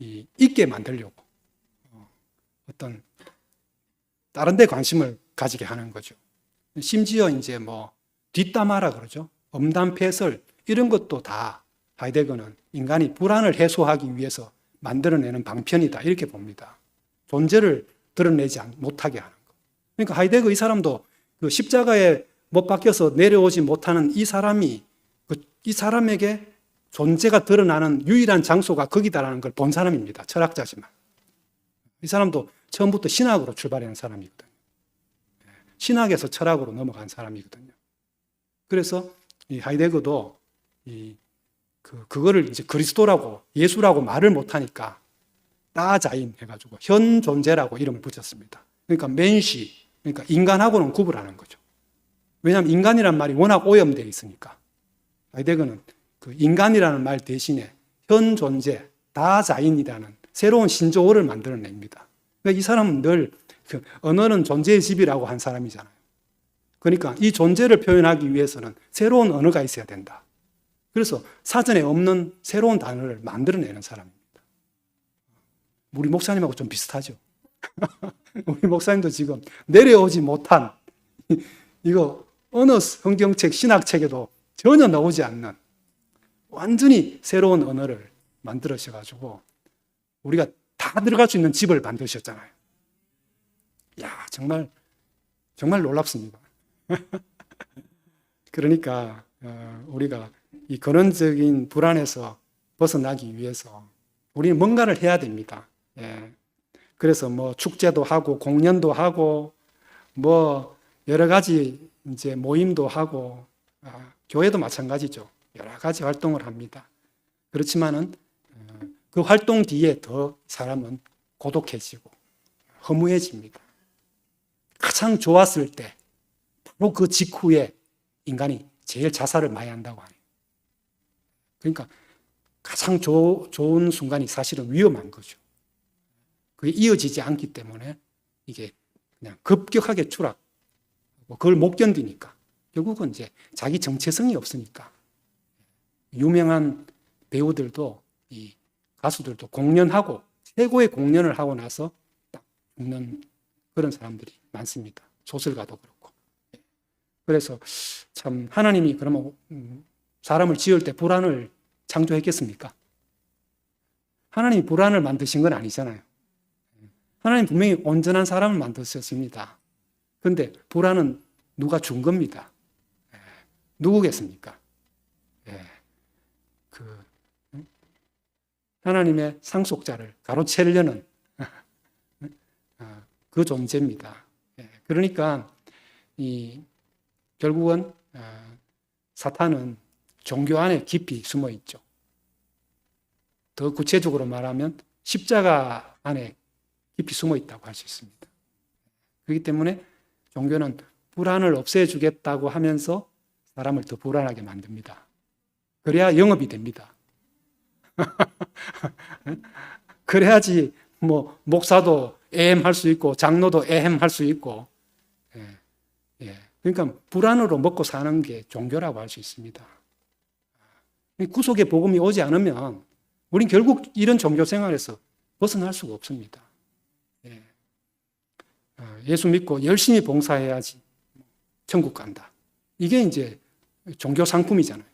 있게 만들려고 어떤 다른 데 관심을 가지게 하는 거죠. 심지어 이제 뭐 뒷담화라 그러죠. 엄담패설 이런 것도 다 하이데거는 인간이 불안을 해소하기 위해서 만들어내는 방편이다 이렇게 봅니다. 존재를 드러내지 못하게 하는 거. 그러니까 하이데거 이 사람도 그 십자가에 못 박혀서 내려오지 못하는 이 사람이 이 사람에게 존재가 드러나는 유일한 장소가 거기다라는 걸 본 사람입니다. 철학자지만. 이 사람도 처음부터 신학으로 출발한 사람이거든요. 신학에서 철학으로 넘어간 사람이거든요. 그래서 이 하이데거도 그거를 이제 그리스도라고 예수라고 말을 못하니까 따자인 해가지고 현 존재라고 이름을 붙였습니다. 그러니까 맨시, 그러니까 인간하고는 구분하는 거죠. 왜냐하면 인간이란 말이 워낙 오염되어 있으니까. 하이데거는 그 인간이라는 말 대신에 현 존재, 다자인이라는 새로운 신조어를 만들어냅니다. 그러니까 이 사람은 늘 그 언어는 존재의 집이라고 한 사람이잖아요. 그러니까 이 존재를 표현하기 위해서는 새로운 언어가 있어야 된다. 그래서 사전에 없는 새로운 단어를 만들어내는 사람입니다. 우리 목사님하고 좀 비슷하죠. 우리 목사님도 지금 내려오지 못한 이거 어느 성경책, 신학책에도 전혀 나오지 않는 완전히 새로운 언어를 만들으셔가지고 우리가 다 들어갈 수 있는 집을 만드셨잖아요. 야, 정말 놀랍습니다. 그러니까 우리가 이 근원적인 불안에서 벗어나기 위해서 우리는 뭔가를 해야 됩니다. 예. 그래서 뭐 축제도 하고 공연도 하고 뭐 여러 가지 이제 모임도 하고 교회도 마찬가지죠. 여러 가지 활동을 합니다. 그렇지만은 그 활동 뒤에 더 사람은 고독해지고 허무해집니다. 가장 좋았을 때 바로 그 직후에 인간이 제일 자살을 많이 한다고 하네요. 그러니까 가장 좋은 순간이 사실은 위험한 거죠. 그게 이어지지 않기 때문에 이게 그냥 급격하게 추락, 그걸 못 견디니까 결국은 이제 자기 정체성이 없으니까 유명한 배우들도 이 가수들도 공연하고 최고의 공연을 하고 나서 딱 죽는 그런 사람들이 많습니다. 소설가도 그렇고. 그래서 참 하나님이 그러면 사람을 지을 때 불안을 창조했겠습니까? 하나님이 불안을 만드신 건 아니잖아요. 하나님 분명히 온전한 사람을 만드셨습니다. 그런데 불안은 누가 준 겁니다. 누구겠습니까? 하나님의 상속자를 가로채려는 그 존재입니다. 그러니까 결국은 사탄은 종교 안에 깊이 숨어 있죠. 더 구체적으로 말하면 십자가 안에 깊이 숨어 있다고 할 수 있습니다. 그렇기 때문에 종교는 불안을 없애주겠다고 하면서 사람을 더 불안하게 만듭니다. 그래야 영업이 됩니다. 그래야지 뭐 목사도 에헴 할 수 있고 장로도 에헴 할 수 있고, 그러니까 불안으로 먹고 사는 게 종교라고 할 수 있습니다. 구속의 복음이 오지 않으면 우린 결국 이런 종교 생활에서 벗어날 수가 없습니다. 예수 믿고 열심히 봉사해야지 천국 간다. 이게 이제 종교 상품이잖아요.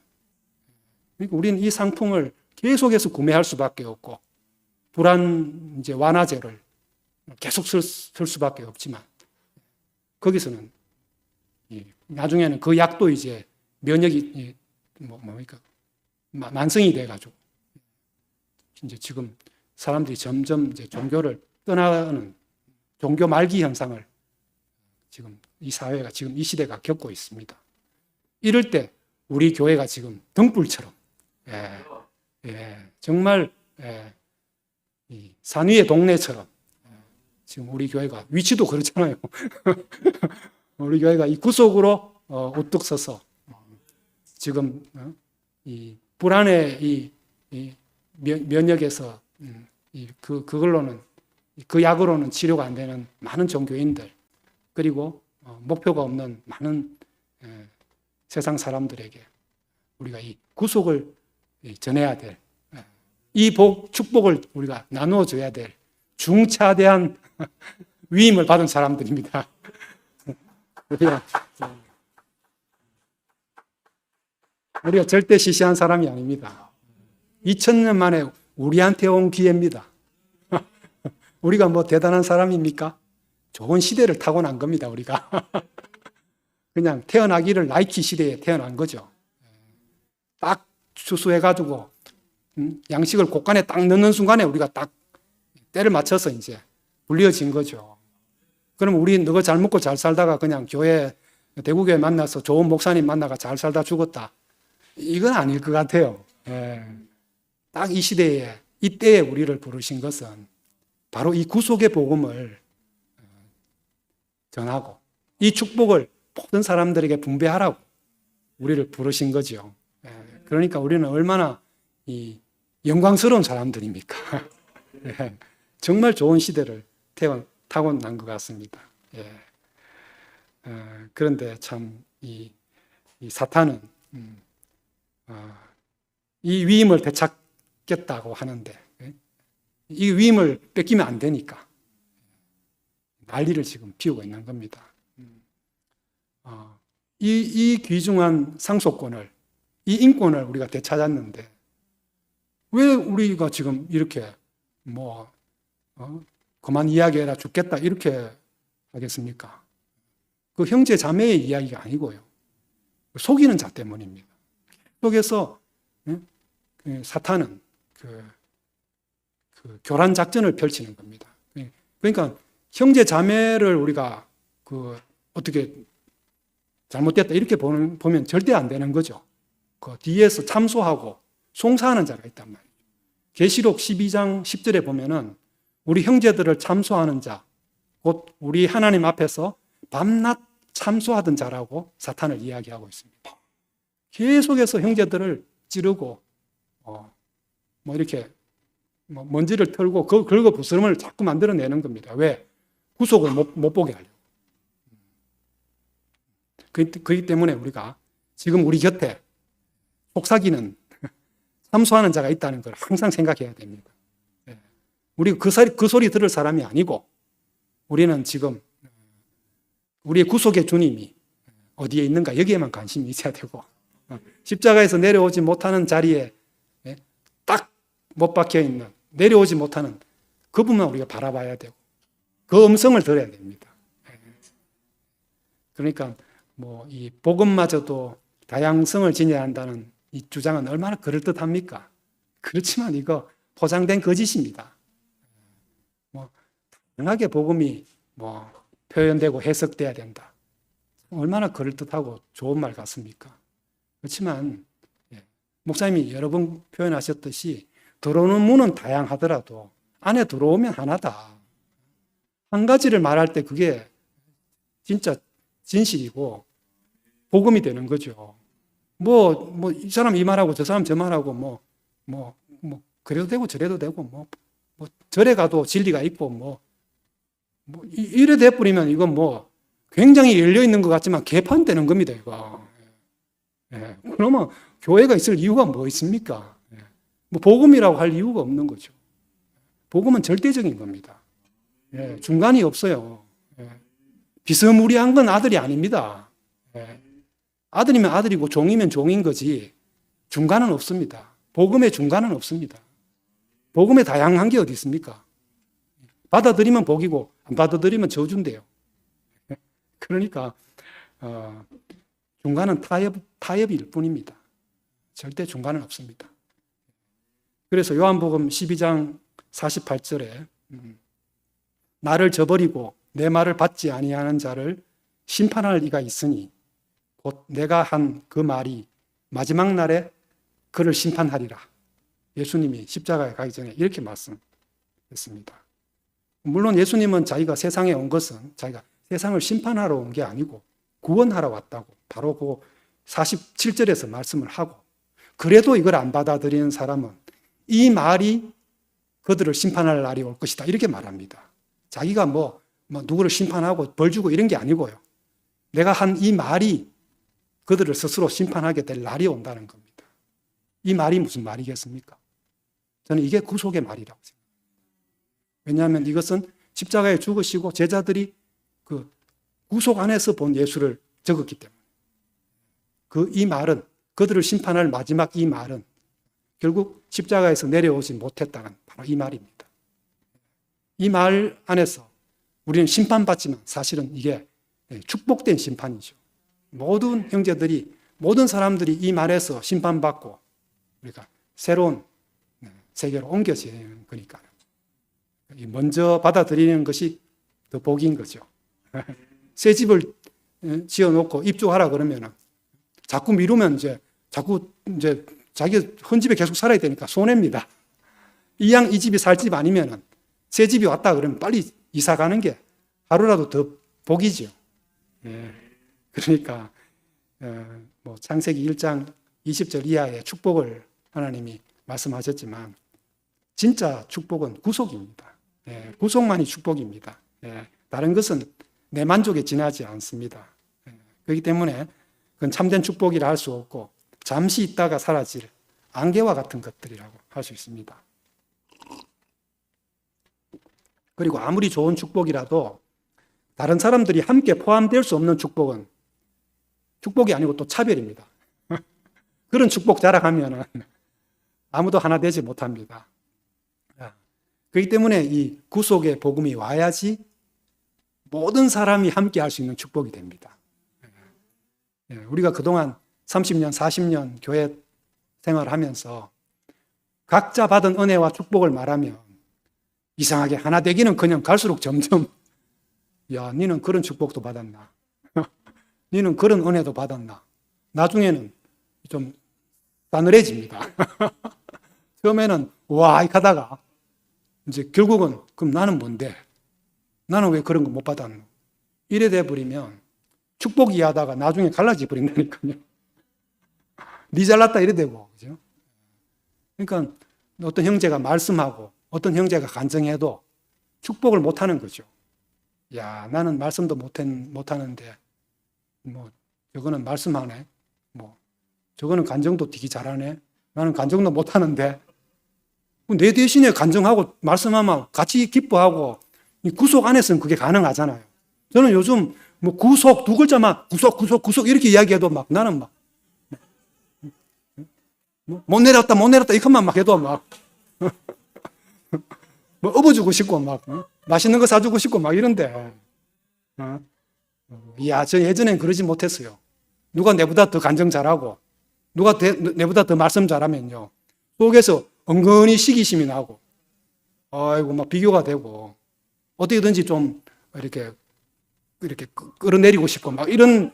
그러니까 우리는 이 상품을 계속해서 구매할 수밖에 없고 불안 이제 완화제를 계속 쓸 수밖에 없지만 거기서는 나중에는 그 약도 이제 면역이 뭡니까 만성이 돼가지고 이제 지금 사람들이 점점 이제 종교를 떠나는 종교 말기 현상을 지금 이 사회가 지금 이 시대가 겪고 있습니다. 이럴 때 우리 교회가 지금 등불처럼 정말 이 산 위의 동네처럼 지금 우리 교회가 위치도 그렇잖아요. 우리 교회가 이 구속으로 우뚝 서서 지금 이 불안의 이 면역에서 그걸로는 그 약으로는 치료가 안 되는 많은 종교인들 그리고 목표가 없는 많은 세상 사람들에게 우리가 이 구속을 전해야 될 이 축복을 우리가 나누어 줘야 될 중차대한 위임을 받은 사람들입니다. 우리가 절대 시시한 사람이 아닙니다. 2000년 만에 우리한테 온 기회입니다. 우리가 뭐 대단한 사람입니까? 좋은 시대를 타고난 겁니다, 우리가. 그냥 태어나기를 나이키 시대에 태어난 거죠. 딱 추수해가지고 양식을 곡간에 딱 넣는 순간에 우리가 딱 때를 맞춰서 이제 불려진 거죠. 그럼 우리 너가 잘 먹고 잘 살다가 그냥 대구교회 만나서 좋은 목사님 만나가 잘 살다 죽었다. 이건 아닐 것 같아요. 딱 이 시대에 이때에 우리를 부르신 것은 바로 이 구속의 복음을 전하고 이 축복을 모든 사람들에게 분배하라고 우리를 부르신 거죠. 그러니까 우리는 얼마나 이 영광스러운 사람들입니까? 정말 좋은 시대를 타고난 것 같습니다. 그런데 참 이 사탄은 이 위임을 되찾겠다고 하는데 이 위임을 뺏기면 안 되니까 난리를 지금 피우고 있는 겁니다. 이 귀중한 상속권을, 이 인권을 우리가 되찾았는데 왜 우리가 지금 이렇게 그만 이야기해라 죽겠다 이렇게 하겠습니까? 그 형제 자매의 이야기가 아니고요. 속이는 자 때문입니다. 속에서 사탄은 그 교란 작전을 펼치는 겁니다. 그러니까 형제 자매를 우리가 어떻게 잘못됐다 이렇게 보면 절대 안 되는 거죠. 그 뒤에서 참소하고 송사하는 자가 있단 말이에요. 계시록 12장 10절에 보면은 우리 형제들을 참소하는 자, 곧 우리 하나님 앞에서 밤낮 참소하던 자라고 사탄을 이야기하고 있습니다. 계속해서 형제들을 찌르고 뭐 이렇게 뭐 먼지를 털고 긁어 부스럼을 자꾸 만들어내는 겁니다. 왜? 구속을 못 보게 하려고. 그렇기 때문에 우리가 지금 우리 곁에 속삭이는 참소하는 자가 있다는 걸 항상 생각해야 됩니다. 우리가 그 소리 들을 사람이 아니고 우리는 지금 우리의 구속의 주님이 어디에 있는가 여기에만 관심이 있어야 되고 십자가에서 내려오지 못하는 자리에 딱 못 박혀 있는 내려오지 못하는 그분만 우리가 바라봐야 되고 그 음성을 들어야 됩니다. 그러니까 뭐 이 복음마저도 다양성을 지녀야 한다는 이 주장은 얼마나 그럴듯합니까? 그렇지만 이거 포장된 거짓입니다. 뭐 다양하게 복음이 뭐 표현되고 해석돼야 된다. 얼마나 그럴듯하고 좋은 말 같습니까? 그렇지만 목사님이 여러 번 표현하셨듯이 들어오는 문은 다양하더라도 안에 들어오면 하나다. 한 가지를 말할 때 그게 진짜 진실이고 복음이 되는 거죠. 뭐 이 사람 이 말하고 저 사람 저 말하고 뭐 그래도 되고 저래도 되고 뭐 저래 가도 진리가 있고 뭐 이래 돼버리면 이건 뭐 굉장히 열려 있는 것 같지만 개판되는 겁니다, 이거. 그러면 교회가 있을 이유가 뭐 있습니까? 뭐 복음이라고 할 이유가 없는 거죠. 복음은 절대적인 겁니다. 중간이 없어요. 비스무리한 건 아들이 아닙니다. 아들이면 아들이고 종이면 종인 거지 중간은 없습니다. 복음의 중간은 없습니다. 복음의 다양한 게 어디 있습니까? 받아들이면 복이고 안 받아들이면 저주인데요. 그러니까 중간은 타협일 뿐입니다. 절대 중간은 없습니다. 그래서 요한복음 12장 48절에 나를 저버리고 내 말을 받지 아니하는 자를 심판할 이가 있으니 곧 내가 한 그 말이 마지막 날에 그를 심판하리라. 예수님이 십자가에 가기 전에 이렇게 말씀했습니다. 물론 예수님은 자기가 세상에 온 것은 자기가 세상을 심판하러 온 게 아니고 구원하러 왔다고 바로 그 47절에서 말씀을 하고 그래도 이걸 안 받아들이는 사람은 이 말이 그들을 심판할 날이 올 것이다. 이렇게 말합니다. 자기가 뭐 누구를 심판하고 벌 주고 이런 게 아니고요. 내가 한 이 말이 그들을 스스로 심판하게 될 날이 온다는 겁니다. 이 말이 무슨 말이겠습니까? 저는 이게 구속의 말이라고 생각합니다. 왜냐하면 이것은 십자가에 죽으시고 제자들이 그 구속 안에서 본 예수를 적었기 때문에 이 말은 그들을 심판할 마지막 이 말은 결국 십자가에서 내려오지 못했다는 바로 이 말입니다. 이 말 안에서 우리는 심판받지만 사실은 이게 축복된 심판이죠. 모든 형제들이 모든 사람들이 이 말에서 심판받고 우리가 새로운 세계로 옮겨지는 거니까 먼저 받아들이는 것이 더 복인 거죠. 새 집을 지어놓고 입주하라 그러면 자꾸 미루면 자꾸 자기 헌 집에 계속 살아야 되니까 손해입니다. 이 집이 살 집 아니면 새 집이 왔다 그러면 빨리 이사 가는 게 하루라도 더 복이죠. 그러니까 뭐 창세기 1장 20절 이하의 축복을 하나님이 말씀하셨지만 진짜 축복은 구속입니다. 구속만이 축복입니다. 다른 것은 내 만족에 지나지 않습니다. 그렇기 때문에 그건 참된 축복이라 할 수 없고 잠시 있다가 사라질 안개와 같은 것들이라고 할 수 있습니다. 그리고 아무리 좋은 축복이라도 다른 사람들이 함께 포함될 수 없는 축복은 축복이 아니고 또 차별입니다. 그런 축복 자랑하면 아무도 하나 되지 못합니다. 그렇기 때문에 이 구속의 복음이 와야지 모든 사람이 함께 할 수 있는 축복이 됩니다. 우리가 그동안 30년, 40년 교회 생활하면서 각자 받은 은혜와 축복을 말하면 이상하게 하나 되기는 그냥 갈수록 점점 야, 너는 그런 축복도 받았나? 너는 그런 은혜도 받았나? 나중에는 좀 싸늘해집니다. 처음에는 와 이렇게 하다가 이제 결국은 그럼 나는 뭔데? 나는 왜 그런 거 못 받았노? 이래 돼버리면 축복 이해하다가 나중에 갈라져 버린다니까요. 니 잘났다 이래 되고, 그죠? 그러니까 어떤 형제가 말씀하고 어떤 형제가 간증해도 축복을 못 하는 거죠. 야, 나는 말씀도 못하는데, 뭐, 저거는 말씀하네. 뭐, 저거는 간증도 되게 잘하네. 나는 간증도 못하는데, 내 대신에 간증하고 말씀하면 같이 기뻐하고, 이 구속 안에서는 그게 가능하잖아요. 저는 요즘 뭐 구속 두 글자만 구속 이렇게 이야기해도 막 나는 막, 못 내렸다 이것만 막 해도 막, 뭐 업어주고 싶고 막, 맛있는 거 사주고 싶고 막 이런데, 이야, 저 예전엔 그러지 못했어요. 누가 내보다 더 간증 잘하고, 누가 내보다 더 말씀 잘하면요, 속에서 은근히 시기심이 나고, 아이고, 막 비교가 되고, 어떻게든지 좀 이렇게 끌어내리고 싶고, 막 이런,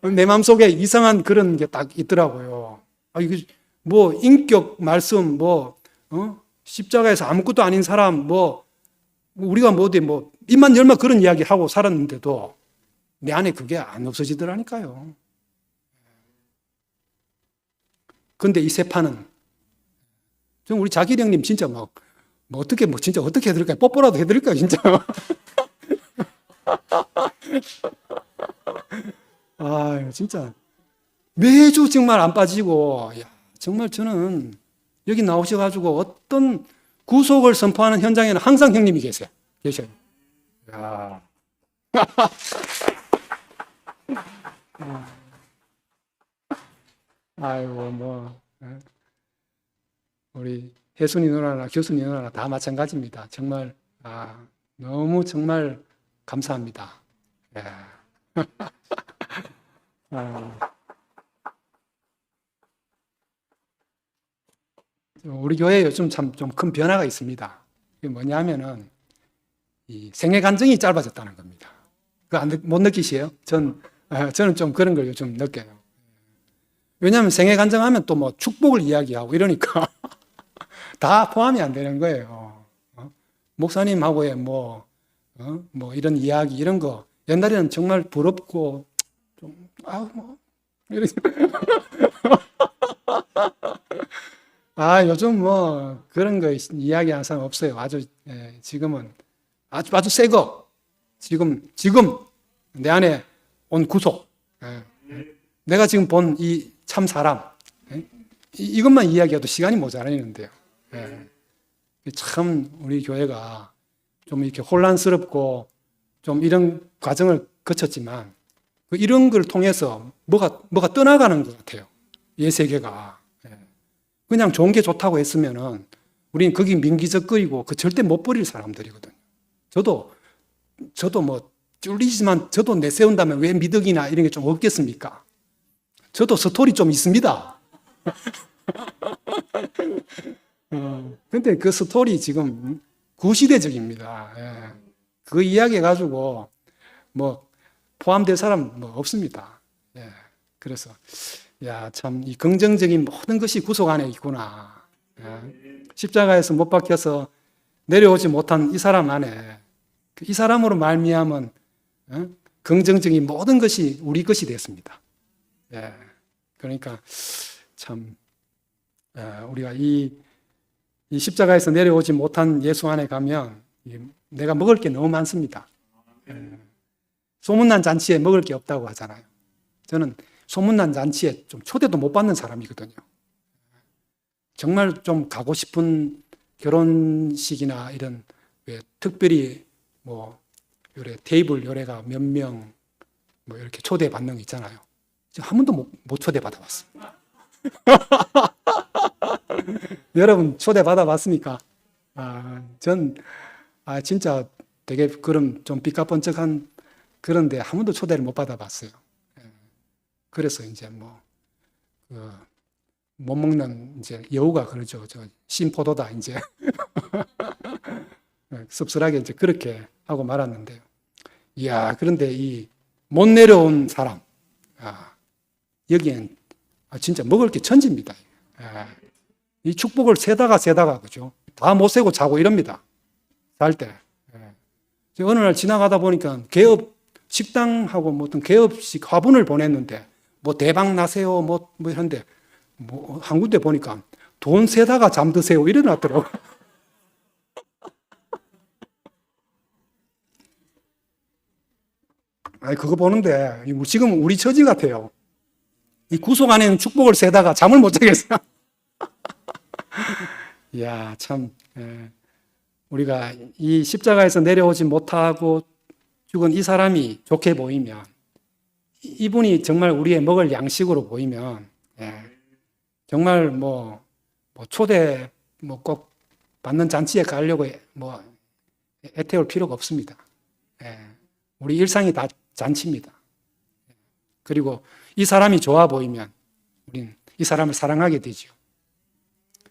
내 마음속에 이상한 그런 게 딱 있더라고요. 아, 이거 뭐, 인격 말씀, 뭐, 십자가에서 아무것도 아닌 사람, 뭐, 우리가 뭐 어디 뭐, 입만 열면 그런 이야기 하고 살았는데도 내 안에 그게 안 없어지더라니까요. 근데 이 세파는, 좀 우리 자기 형님 진짜 막, 뭐 어떻게, 뭐 진짜 어떻게 해드릴까요? 뽀뽀라도 해드릴까요, 진짜? 아, 진짜. 매주 정말 안 빠지고, 야, 정말 저는 여기 나오셔가지고 어떤 구속을 선포하는 현장에는 항상 형님이 계셔요. 야. 아이고, 뭐, 우리 혜순이 누나나 교순이 누나나 다 마찬가지입니다. 정말, 너무 정말 감사합니다. 예. 우리 교회에 요즘 참 좀 큰 변화가 있습니다. 그게 뭐냐면은, 이 생애 간증이 짧아졌다는 겁니다. 그거 못 느끼시에요? 저는 좀 그런 걸 요즘 느껴요. 왜냐하면 생애 간증하면 또 뭐 축복을 이야기하고 이러니까 다 포함이 안 되는 거예요. 목사님하고의 뭐 이런 이야기, 이런 거. 옛날에는 정말 부럽고, 좀, 이렇게. 요즘 뭐 그런 거 이야기하는 사람 없어요. 지금은 아주 새 거. 지금 내 안에 온 구속. 내가 지금 본 이 참 사람. 이것만 이야기해도 시간이 모자라는데요. 참 우리 교회가 좀 이렇게 혼란스럽고 좀 이런 과정을 거쳤지만 이런 걸 통해서 뭐가 떠나가는 것 같아요. 예세계가. 그냥 좋은 게 좋다고 했으면은 우리는 거기 민기적거리고 그 절대 못 버릴 사람들이거든요. 저도 뭐 쫄리지만 저도 내세운다면 왜 미덕이나 이런 게 좀 없겠습니까? 저도 스토리 좀 있습니다. 근데 그 스토리 지금 구시대적입니다. 그 이야기 해가지고 뭐 포함될 사람 뭐 없습니다. 그래서 참 이 긍정적인 모든 것이 구속 안에 있구나. 십자가에서 못 박혀서 내려오지 못한 이 사람 안에 이 사람으로 말미암은 긍정적인 모든 것이 우리 것이 됐습니다. 그러니까 참 우리가 이 십자가에서 내려오지 못한 예수 안에 가면 내가 먹을 게 너무 많습니다. 소문난 잔치에 먹을 게 없다고 하잖아요. 저는 소문난 잔치에 좀 초대도 못 받는 사람이거든요. 정말 좀 가고 싶은 결혼식이나 이런 특별히 뭐 요래 테이블 요래가 몇 명 뭐 이렇게 초대받는 거 있잖아요. 한 번도 못 초대받아봤습니다. 여러분 초대받아봤습니까? 진짜 되게 그럼 좀 삐까뻔쩍한 그런데 한 번도 초대를 못 받아봤어요. 그래서 이제 못 먹는 이제 여우가 그러죠. 저 신포도다 이제 씁쓸하게 이제 그렇게 하고 말았는데요. 이야, 그런데 이 못 내려온 사람, 여기엔 진짜 먹을 게 천지입니다. 이 축복을 세다가 그죠? 다 못 세고 자고 이럽니다. 살 때. 어느 날 지나가다 보니까 개업 식당하고 뭐 어떤 개업식 화분을 보냈는데 뭐 대박 나세요, 뭐 이런데, 뭐 한 군데 보니까 돈 세다가 잠드세요 이래 놨더라고. 아니 그거 보는데 지금 우리 처지 같아요. 이 구속 안에는 축복을 세다가 잠을 못 자겠어요. 이야 참 우리가 이 십자가에서 내려오지 못하고 죽은 이 사람이 좋게 보이면, 이분이 정말 우리의 먹을 양식으로 보이면, 정말 뭐 초대 뭐 꼭 받는 잔치에 가려고 뭐 애태울 필요가 없습니다. 우리 일상이 다 잔치입니다. 그리고 이 사람이 좋아 보이면 우리는 이 사람을 사랑하게 되죠.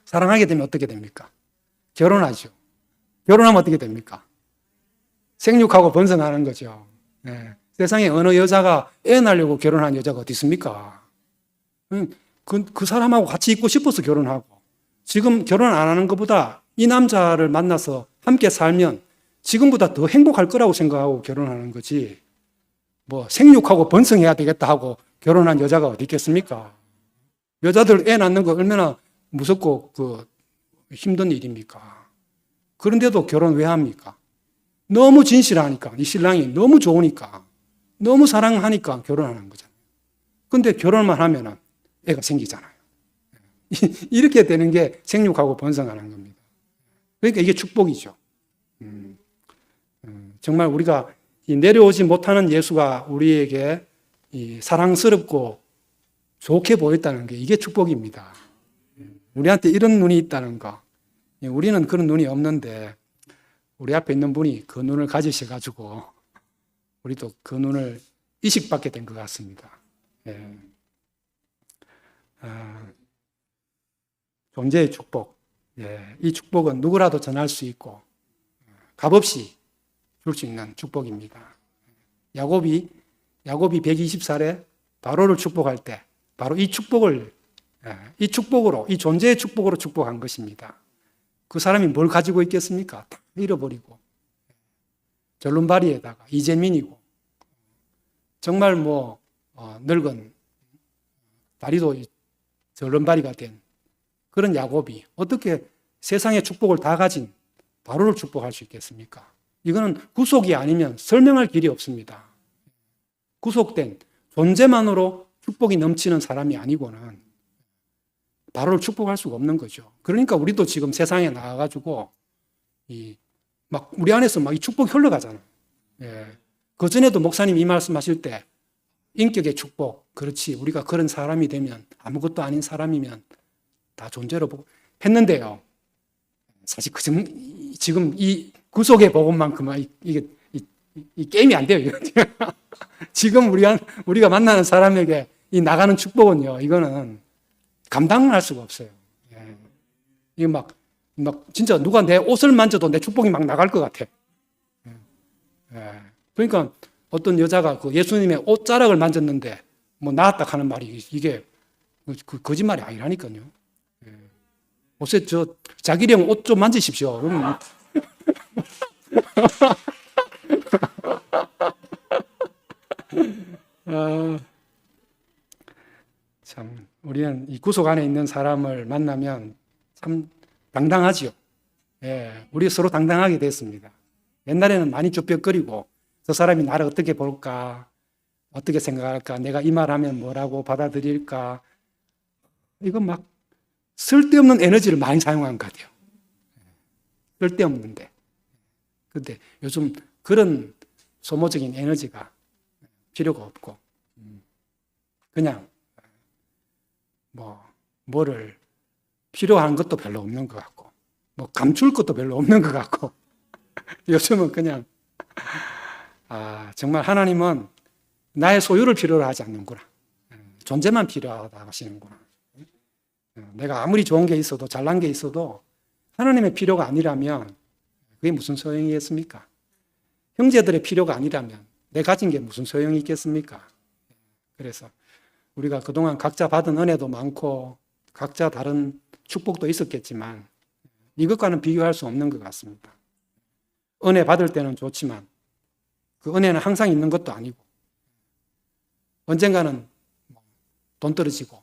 사랑하게 되면 어떻게 됩니까? 결혼하죠. 결혼하면 어떻게 됩니까? 생육하고 번성하는 거죠. 세상에 어느 여자가 애 낳으려고 결혼한 여자가 어디 있습니까? 그 사람하고 같이 있고 싶어서 결혼하고, 지금 결혼 안 하는 것보다 이 남자를 만나서 함께 살면 지금보다 더 행복할 거라고 생각하고 결혼하는 거지, 뭐 생육하고 번성해야 되겠다 하고 결혼한 여자가 어디 있겠습니까? 여자들 애 낳는 거 얼마나 무섭고 힘든 일입니까? 그런데도 결혼 왜 합니까? 너무 진실하니까, 이 신랑이 너무 좋으니까, 너무 사랑하니까 결혼하는 거잖아요. 근데 결혼만 하면 애가 생기잖아요. 이렇게 되는 게 생육하고 번성하는 겁니다. 그러니까 이게 축복이죠. 정말 우리가 내려오지 못하는 예수가 우리에게 사랑스럽고 좋게 보였다는 게 이게 축복입니다. 우리한테 이런 눈이 있다는 거. 우리는 그런 눈이 없는데 우리 앞에 있는 분이 그 눈을 가지셔가지고 우리도 그 눈을 이식받게 된 것 같습니다. 존재의 축복. 이 축복은 누구라도 전할 수 있고 값없이 줄 수 있는 축복입니다. 야곱이 120살에 바로를 축복할 때 바로 이 축복으로, 이 존재의 축복으로 축복한 것입니다. 그 사람이 뭘 가지고 있겠습니까? 다 잃어버리고 절름발이에다가 이재민이고 정말 늙은 다리도 절름발이가 된 그런 야곱이 어떻게 세상의 축복을 다 가진 바로를 축복할 수 있겠습니까? 이거는 구속이 아니면 설명할 길이 없습니다. 구속된 존재만으로 축복이 넘치는 사람이 아니고는 바로를 축복할 수가 없는 거죠. 그러니까 우리도 지금 세상에 나와가지고 우리 안에서 이 축복이 흘러가잖아요. 그 전에도 목사님 이 말씀하실 때 인격의 축복, 그렇지, 우리가 그런 사람이 되면, 아무것도 아닌 사람이면 다 존재로 보고 했는데요. 사실 지금 이 구속의 복음만큼은 이게 게임이 안 돼요. 지금 우리가 만나는 사람에게 이 나가는 축복은요, 이거는 감당을 할 수가 없어요. 이게 진짜 누가 내 옷을 만져도 내 축복이 막 나갈 것 같아. 그러니까 어떤 여자가 그 예수님의 옷자락을 만졌는데 나았다 하는 말이 이게 거짓말이 아니라니까요. 옷에 자기령 옷 좀 만지십시오. 그러면 참 우리는 이 구속 안에 있는 사람을 만나면 참 당당하지요. 우리 서로 당당하게 됐습니다. 옛날에는 많이 쭈뼛거리고 저 사람이 나를 어떻게 볼까, 어떻게 생각할까, 내가 이 말하면 뭐라고 받아들일까, 이거 쓸데없는 에너지를 많이 사용한 것 같아요. 쓸데없는데. 근데 요즘 그런 소모적인 에너지가 필요가 없고, 그냥 뭐를 필요한 것도 별로 없는 것 같고, 감출 것도 별로 없는 것 같고, 요즘은 그냥 정말 하나님은 나의 소유를 필요로 하지 않는구나. 존재만 필요하다고 하시는구나. 내가 아무리 좋은 게 있어도 잘난 게 있어도 하나님의 필요가 아니라면 그게 무슨 소용이겠습니까? 형제들의 필요가 아니라면 내 가진 게 무슨 소용이 있겠습니까? 그래서 우리가 그동안 각자 받은 은혜도 많고 각자 다른 축복도 있었겠지만 이것과는 비교할 수 없는 것 같습니다. 은혜 받을 때는 좋지만 그 은혜는 항상 있는 것도 아니고 언젠가는 돈 떨어지고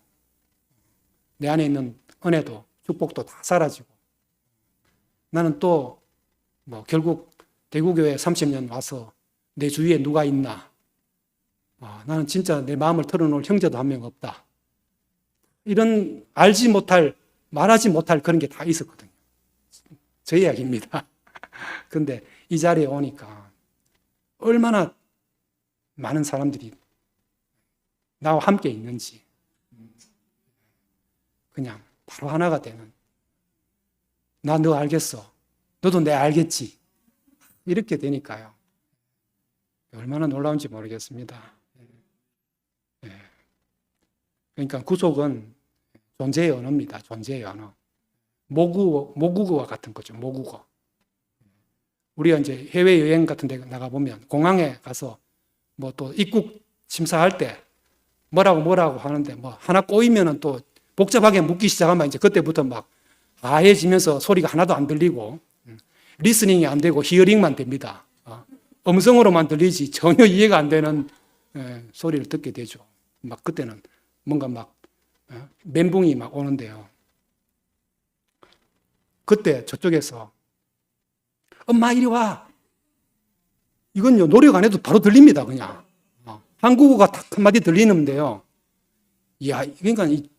내 안에 있는 은혜도 축복도 다 사라지고 나는 또 뭐 결국 대구교회 30년 와서 내 주위에 누가 있나? 나는 진짜 내 마음을 털어놓을 형제도 한 명 없다. 이런 알지 못할, 말하지 못할 그런 게 다 있었거든요. 저 이야기입니다. 근데 이 자리에 오니까 얼마나 많은 사람들이 나와 함께 있는지 그냥 바로 하나가 되는, 나 너 알겠어. 너도 내 알겠지. 이렇게 되니까요. 얼마나 놀라운지 모르겠습니다. 그러니까 구속은 존재의 언어입니다. 존재의 언어. 모국어와 같은 거죠. 모국어. 우리가 이제 해외여행 같은 데 나가보면 공항에 가서 뭐 또 입국 심사할 때 뭐라고 하는데 뭐 하나 꼬이면은 또 복잡하게 묻기 시작하면 이제 그때부터 막 하얘지면서 소리가 하나도 안 들리고 리스닝이 안 되고 히어링만 됩니다. 음성으로만 들리지 전혀 이해가 안 되는 소리를 듣게 되죠. 막 그때는 뭔가 막 멘붕이 막 오는데요. 그때 저쪽에서 엄마 이리 와. 이건요 노력 안 해도 바로 들립니다. 그냥 한국어가 딱 한마디 들리는데요. 이야, 그러니까 이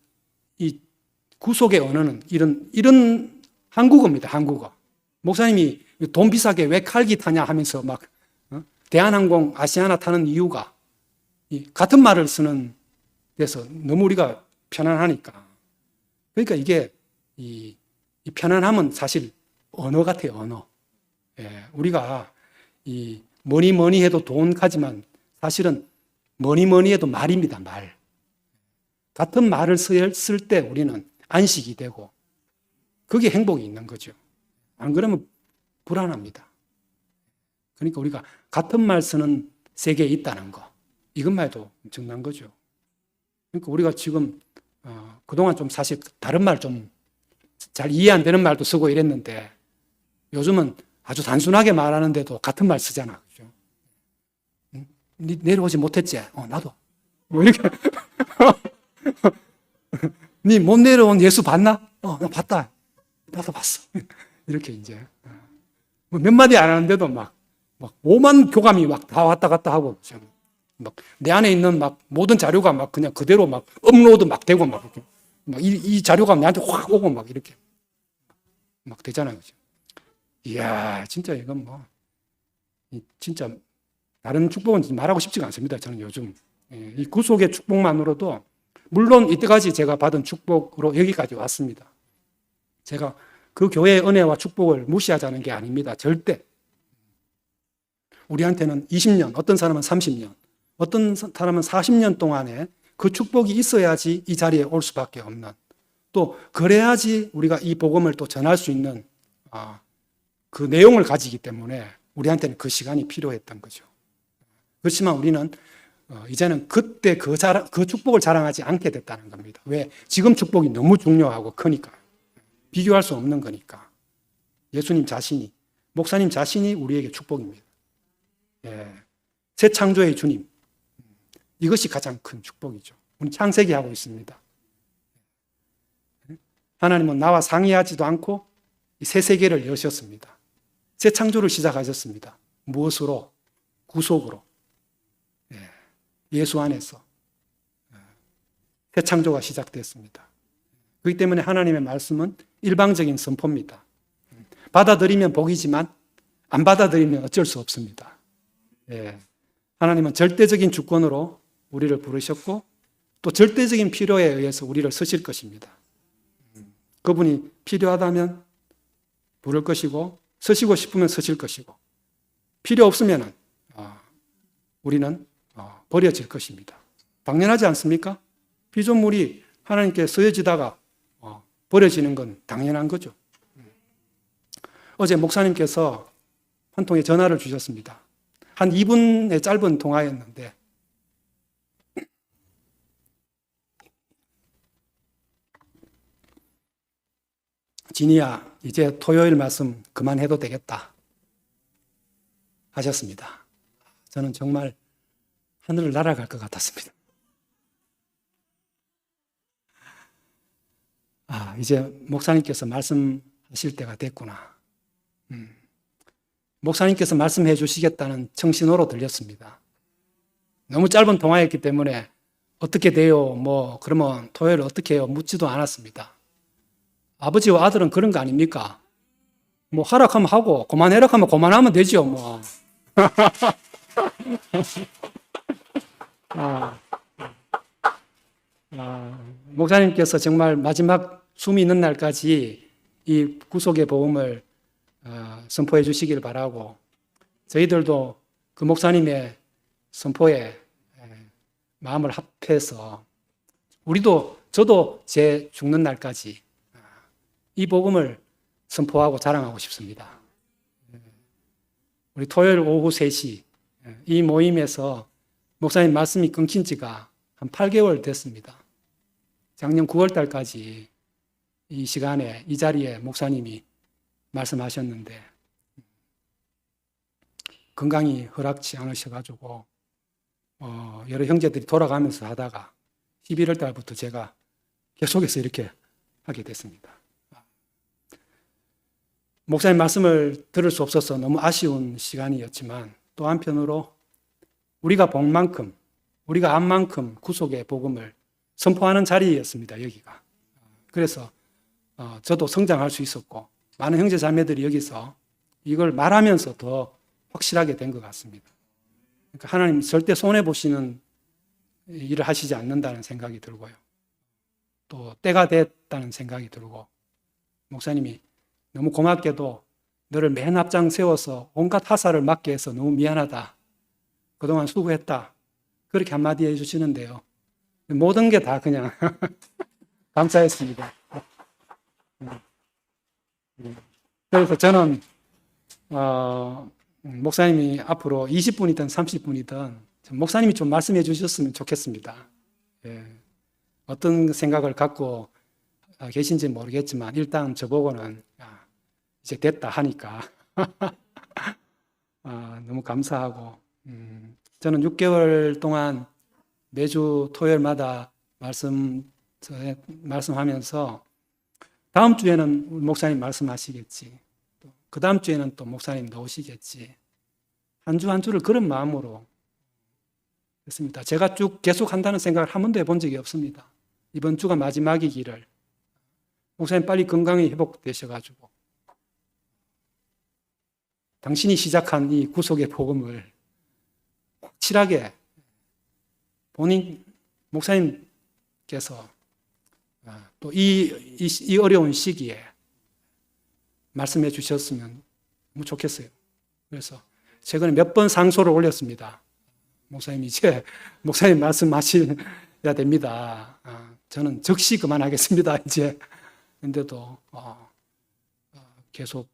구속의 언어는 이런 한국어입니다. 한국어. 목사님이 돈 비싸게 왜 칼기 타냐 하면서 막 대한항공 아시아나 타는 이유가 같은 말을 쓰는 데서 너무 우리가 편안하니까. 그러니까 이게 이 편안함은 사실 언어 같아요. 언어. 우리가 뭐니 해도 돈 가지만 사실은 뭐니 해도 말입니다. 말. 같은 말을 쓸 때 우리는 안식이 되고 그게 행복이 있는 거죠. 안 그러면 불안합니다. 그러니까 우리가 같은 말 쓰는 세계에 있다는 거, 이것만 해도 엄청난 거죠. 그러니까 우리가 지금 그동안 좀 사실 다른 말 좀 잘 이해 안 되는 말도 쓰고 이랬는데 요즘은 아주 단순하게 말하는데도 같은 말 쓰잖아. 그죠? 니 내려오지 못했지? 나도. 뭐 이렇게. 니 못 내려온 예수 봤나? 나 봤다. 나도 봤어. 이렇게 이제. 몇 마디 안 하는데도 막 오만 교감이 막 다 왔다 갔다 하고, 막 내 안에 있는 막 모든 자료가 막 그냥 그대로 막 업로드 막 되고 막 이렇게. 막 이 자료가 나한테 확 오고 막 이렇게. 막 되잖아요. 그죠? 이야, 진짜 이건 뭐, 진짜 다른 축복은 말하고 싶지가 않습니다. 저는 요즘. 이 구속의 축복만으로도 물론 이때까지 제가 받은 축복으로 여기까지 왔습니다. 제가 그 교회의 은혜와 축복을 무시하자는 게 아닙니다. 절대. 우리한테는 20년, 어떤 사람은 30년, 어떤 사람은 40년 동안에 그 축복이 있어야지 이 자리에 올 수밖에 없는, 또 그래야지 우리가 이 복음을 또 전할 수 있는 그 내용을 가지기 때문에 우리한테는 그 시간이 필요했던 거죠. 그렇지만 우리는 이제는 그때 그 축복을 자랑하지 않게 됐다는 겁니다. 왜? 지금 축복이 너무 중요하고 크니까. 비교할 수 없는 거니까. 예수님 자신이, 목사님 자신이 우리에게 축복입니다. 새 창조의 주님. 이것이 가장 큰 축복이죠. 우리 창세기 하고 있습니다. 하나님은 나와 상의하지도 않고 새 세계를 여셨습니다. 새 창조를 시작하셨습니다. 무엇으로? 구속으로. 예수 안에서 새 창조가 시작됐습니다. 그렇기 때문에 하나님의 말씀은 일방적인 선포입니다. 받아들이면 복이지만 안 받아들이면 어쩔 수 없습니다. 하나님은 절대적인 주권으로 우리를 부르셨고 또 절대적인 필요에 의해서 우리를 쓰실 것입니다. 그분이 필요하다면 부를 것이고 쓰시고 싶으면 쓰실 것이고 필요 없으면 우리는 버려질 것입니다. 당연하지 않습니까? 피조물이 하나님께 쓰여지다가 버려지는 건 당연한 거죠. 어제 목사님께서 한 통의 전화를 주셨습니다. 한 2분의 짧은 통화였는데 진이야, 이제 토요일 말씀 그만해도 되겠다 하셨습니다. 저는 정말 하늘을 날아갈 것 같았습니다. 이제 목사님께서 말씀하실 때가 됐구나. 목사님께서 말씀해 주시겠다는 청신호로 들렸습니다. 너무 짧은 통화였기 때문에 어떻게 돼요? 그러면 토요일 어떻게 해요? 묻지도 않았습니다. 아버지와 아들은 그런 거 아닙니까? 하락하면 하고, 그만해라 하면 그만하면 되죠, 목사님께서 정말 마지막 숨이 있는 날까지 이 구속의 복음을 선포해 주시길 바라고, 저희들도 그 목사님의 선포에 마음을 합해서 저도 제 죽는 날까지 이 복음을 선포하고 자랑하고 싶습니다. 우리 토요일 오후 3시 이 모임에서 목사님 말씀이 끊긴 지가 한 8개월 됐습니다. 작년 9월 달까지 이 시간에 이 자리에 목사님이 말씀하셨는데 건강이 허락치 않으셔가지고 여러 형제들이 돌아가면서 하다가 11월 달부터 제가 계속해서 이렇게 하게 됐습니다. 목사님 말씀을 들을 수 없어서 너무 아쉬운 시간이었지만 또 한편으로 우리가 본 만큼, 우리가 안 만큼 구속의 복음을 선포하는 자리였습니다, 여기가. 그래서 저도 성장할 수 있었고 많은 형제 자매들이 여기서 이걸 말하면서 더 확실하게 된 것 같습니다. 그러니까 하나님 절대 손해보시는 일을 하시지 않는다는 생각이 들고요. 또 때가 됐다는 생각이 들고 목사님이 너무 고맙게도 너를 맨 앞장 세워서 온갖 하사를 맡게 해서 너무 미안하다. 그동안 수고했다. 그렇게 한마디 해주시는데요. 모든 게 다 그냥 감사했습니다. 그래서 저는 목사님이 앞으로 20분이든 30분이든 목사님이 좀 말씀해 주셨으면 좋겠습니다. 예. 어떤 생각을 갖고 계신지 모르겠지만 일단 저보고는 이제 됐다 하니까 너무 감사하고 저는 6개월 동안 매주 토요일마다 말씀하면서 다음 주에는 목사님 말씀하시겠지. 그 다음 주에는 또 목사님 나오시겠지. 한 주 한 주를 그런 마음으로 했습니다. 제가 쭉 계속 한다는 생각을 한 번도 해본 적이 없습니다. 이번 주가 마지막이기를. 목사님 빨리 건강이 회복되셔가지고 당신이 시작한 이 구속의 복음을 확실하게 본인 목사님께서 또 이 어려운 시기에 말씀해 주셨으면 너무 좋겠어요. 그래서 최근에 몇 번 상소를 올렸습니다. 목사님 이제 목사님 말씀하셔야 됩니다. 저는 즉시 그만하겠습니다. 이제 근데도 계속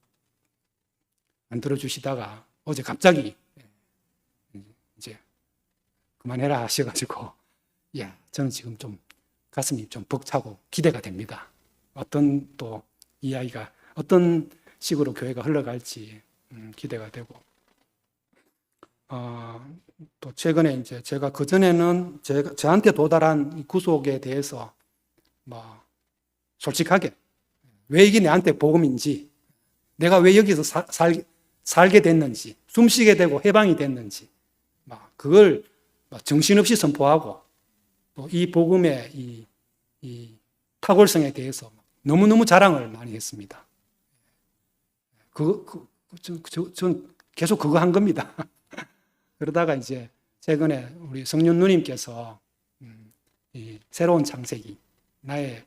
안 들어주시다가 어제 갑자기 이제 그만해라 하셔가지고 저는 지금 좀 가슴이 좀 벅차고 기대가 됩니다. 어떤 또 이야기가 어떤 식으로 교회가 흘러갈지 기대가 되고 또 최근에 이제 제가 그전에는 저한테 도달한 이 구속에 대해서 솔직하게 왜 이게 내한테 복음인지 내가 왜 여기서 살게 됐는지 숨쉬게 되고 해방이 됐는지 그걸 정신없이 선포하고 또 이 복음의 이 탁월성에 대해서 너무너무 자랑을 많이 했습니다. 전 계속 그거 한 겁니다. 그러다가 이제 최근에 우리 성윤 누님께서 이 새로운 창세기, 나의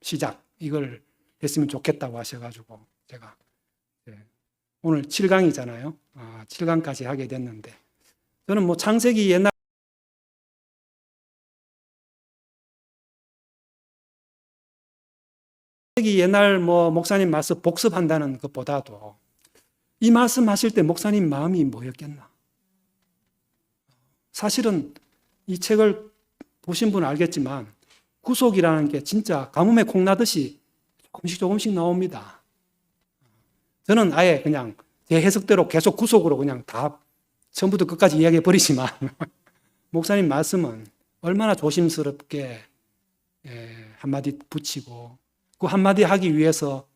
시작, 이걸 했으면 좋겠다고 하셔가지고 제가 오늘 7강이잖아요. 7강까지 하게 됐는데 저는 창세기 옛날 목사님 말씀 복습한다는 것보다도 이 말씀 하실 때 목사님 마음이 뭐였겠나? 사실은 이 책을 보신 분은 알겠지만 구속이라는 게 진짜 가뭄에 콩 나듯이 조금씩 나옵니다. 저는 아예 그냥 제 해석대로 계속 구속으로 그냥 다 처음부터 끝까지 이야기해 버리지만 목사님 말씀은 얼마나 조심스럽게 한마디 붙이고 그 한마디 하기 위해서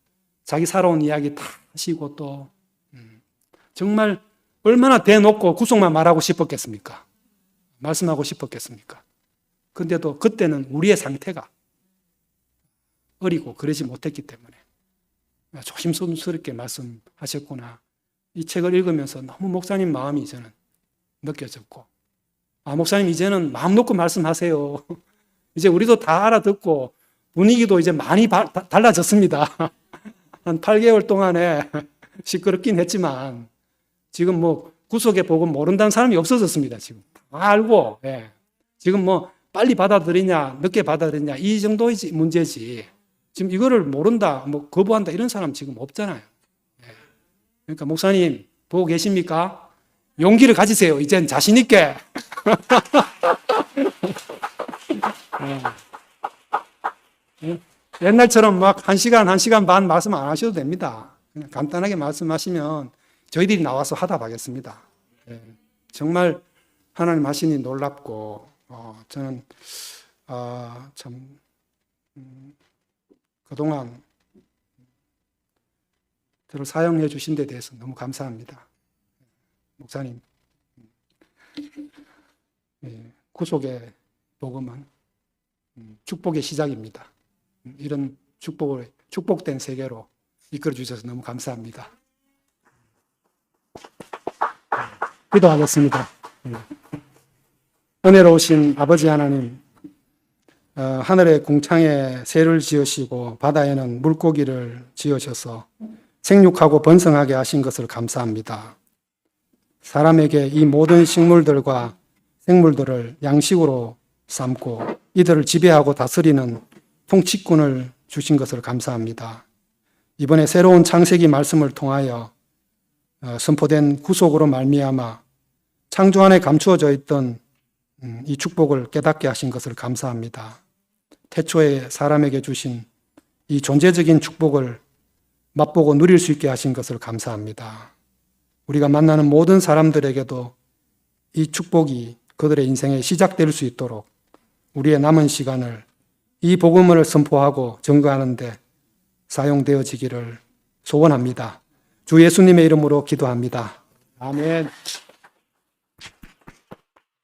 자기 살아온 이야기 다 하시고 또 정말 얼마나 대놓고 구속만 말하고 싶었겠습니까? 말씀하고 싶었겠습니까? 근데도 그때는 우리의 상태가 어리고 그러지 못했기 때문에 조심스럽게 말씀하셨구나. 이 책을 읽으면서 너무 목사님 마음이 저는 느껴졌고, 목사님 이제는 마음 놓고 말씀하세요. 이제 우리도 다 알아듣고 분위기도 이제 많이 달라졌습니다. 한 8개월 동안에 시끄럽긴 했지만 지금 뭐 구속의 복음 모른다는 사람이 없어졌습니다. 지금 다 알고, 지금 뭐 빨리 받아들이냐 늦게 받아들이냐 이 정도의 문제지 지금 이거를 모른다 뭐 거부한다 이런 사람 지금 없잖아요. 그러니까 목사님 보고 계십니까? 용기를 가지세요. 이젠 자신 있게. 옛날처럼 막 1시간, 1시간 반 말씀 안 하셔도 됩니다. 그냥 간단하게 말씀하시면 저희들이 나와서 하답하겠습니다. 정말 하나님 하시니 놀랍고, 저는 참 그동안 저를 사용해 주신 데 대해서 너무 감사합니다. 목사님, 구속의 복음은 축복의 시작입니다. 이런 축복된 세계로 이끌어 주셔서 너무 감사합니다. 기도하겠습니다. 은혜로우신 아버지 하나님, 하늘의 궁창에 새를 지으시고 바다에는 물고기를 지으셔서 생육하고 번성하게 하신 것을 감사합니다. 사람에게 이 모든 식물들과 생물들을 양식으로 삼고 이들을 지배하고 다스리는 통치권을 주신 것을 감사합니다. 이번에 새로운 창세기 말씀을 통하여 선포된 구속으로 말미암아 창조 안에 감추어져 있던 이 축복을 깨닫게 하신 것을 감사합니다. 태초에 사람에게 주신 이 존재적인 축복을 맛보고 누릴 수 있게 하신 것을 감사합니다. 우리가 만나는 모든 사람들에게도 이 축복이 그들의 인생에 시작될 수 있도록 우리의 남은 시간을 이 복음을 선포하고 증거하는 데 사용되어지기를 소원합니다. 주 예수님의 이름으로 기도합니다. 아멘.